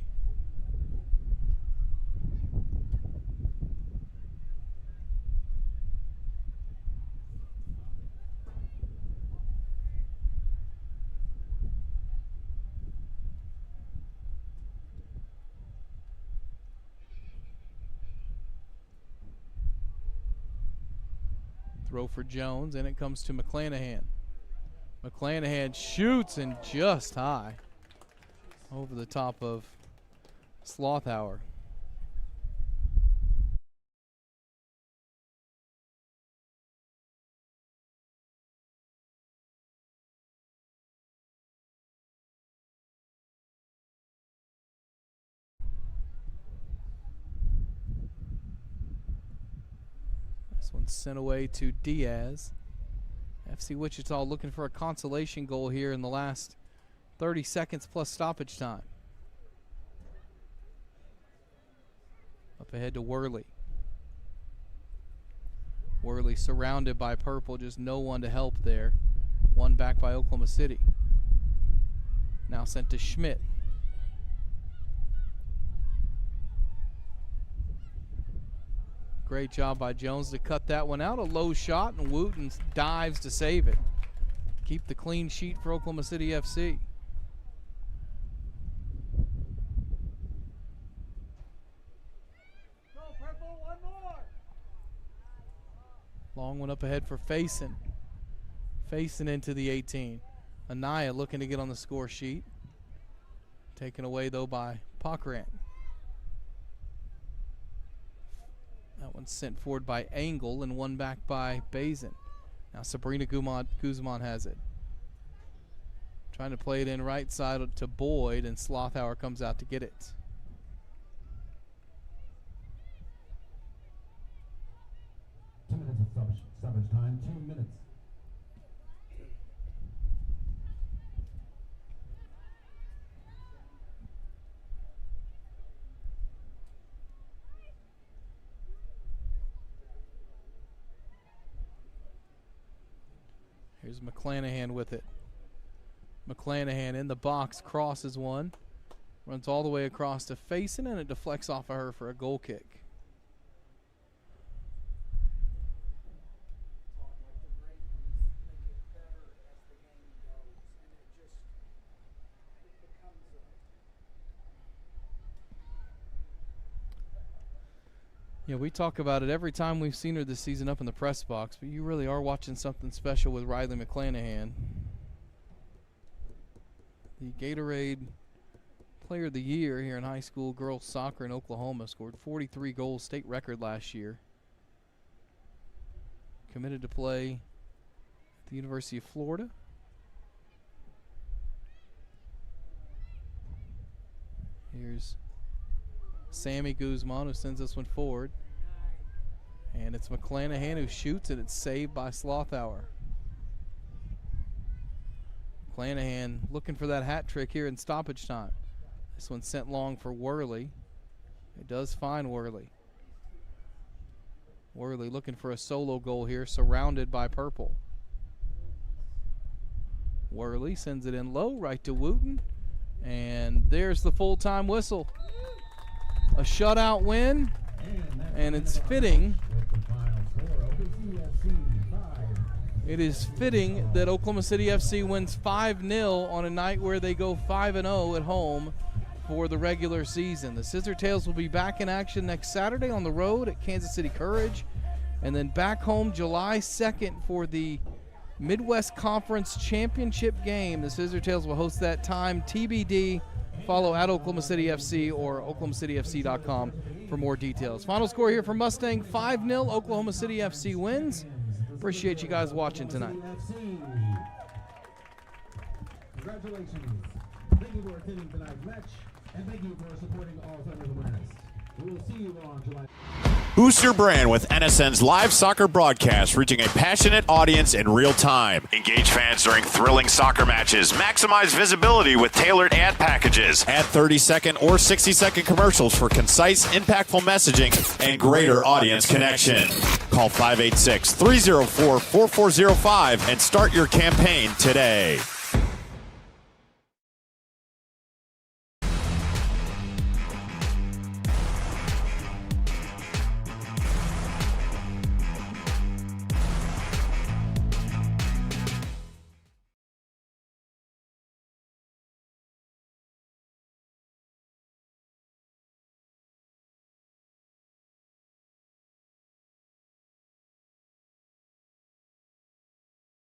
Throw for Jones, and it comes to McClanahan. McClanahan shoots and just high over the top of Slothauer. This one's sent away to Diaz. FC Wichita looking for a consolation goal here in the last 30 seconds plus stoppage time. Up ahead to Worley. Worley surrounded by purple, just no one to help there. One back by Oklahoma City. Now sent to Schmidt. Great job by Jones to cut that one out. A low shot, and Wooten dives to save it. Keep the clean sheet for Oklahoma City FC. Go, Purple, one more. Long one up ahead for Faison. Faison into the 18. Anaya looking to get on the score sheet. Taken away, though, by Pockrant. That one's sent forward by Engel and one back by Bazin. Now Sabrina Guzman has it. Trying to play it in right side to Boyd, and Slothauer comes out to get it. Two minutes of stoppage time, 2 minutes. Here's McClanahan with it. McClanahan in the box, crosses one. Runs all the way across to Faison, and it deflects off of her for a goal kick. Yeah, we talk about it every time we've seen her this season up in the press box, but you really are watching something special with Riley McClanahan. The Gatorade Player of the Year here in high school girls soccer in Oklahoma, scored 43 goals, state record last year. Committed to play at the University of Florida. Here's Sammy Guzman, who sends this one forward. And it's McClanahan who shoots, and it's saved by Slothauer. McClanahan looking for that hat trick here in stoppage time. This one's sent long for Worley. It does find Worley. Worley looking for a solo goal here, surrounded by purple. Worley sends it in low, right to Wooten. And there's the full-time whistle. A shutout win, and it's fitting. It is fitting that Oklahoma City FC wins 5-0 on a night where they go 5-0 at home for the regular season. The Scissor Tails will be back in action next Saturday on the road at Kansas City Courage, and then back home July 2nd for the Midwest Conference Championship game. The Scissor Tails will host that time, TBD. Follow at Oklahoma City FC or oklahomacityfc.com for more details. Final score here for Mustang, 5-0. Oklahoma City FC wins. Appreciate you guys watching tonight. Congratulations. Thank you for attending tonight's match, and thank you for supporting all Thunder awareness. We will see you on July. Boost your brand with NSN's live soccer broadcast, reaching a passionate audience in real time. Engage fans during thrilling soccer matches. Maximize visibility with tailored ad packages. Add 30-second or 60-second commercials for concise, impactful messaging and greater audience connection. Call 586-304-4405 and start your campaign today.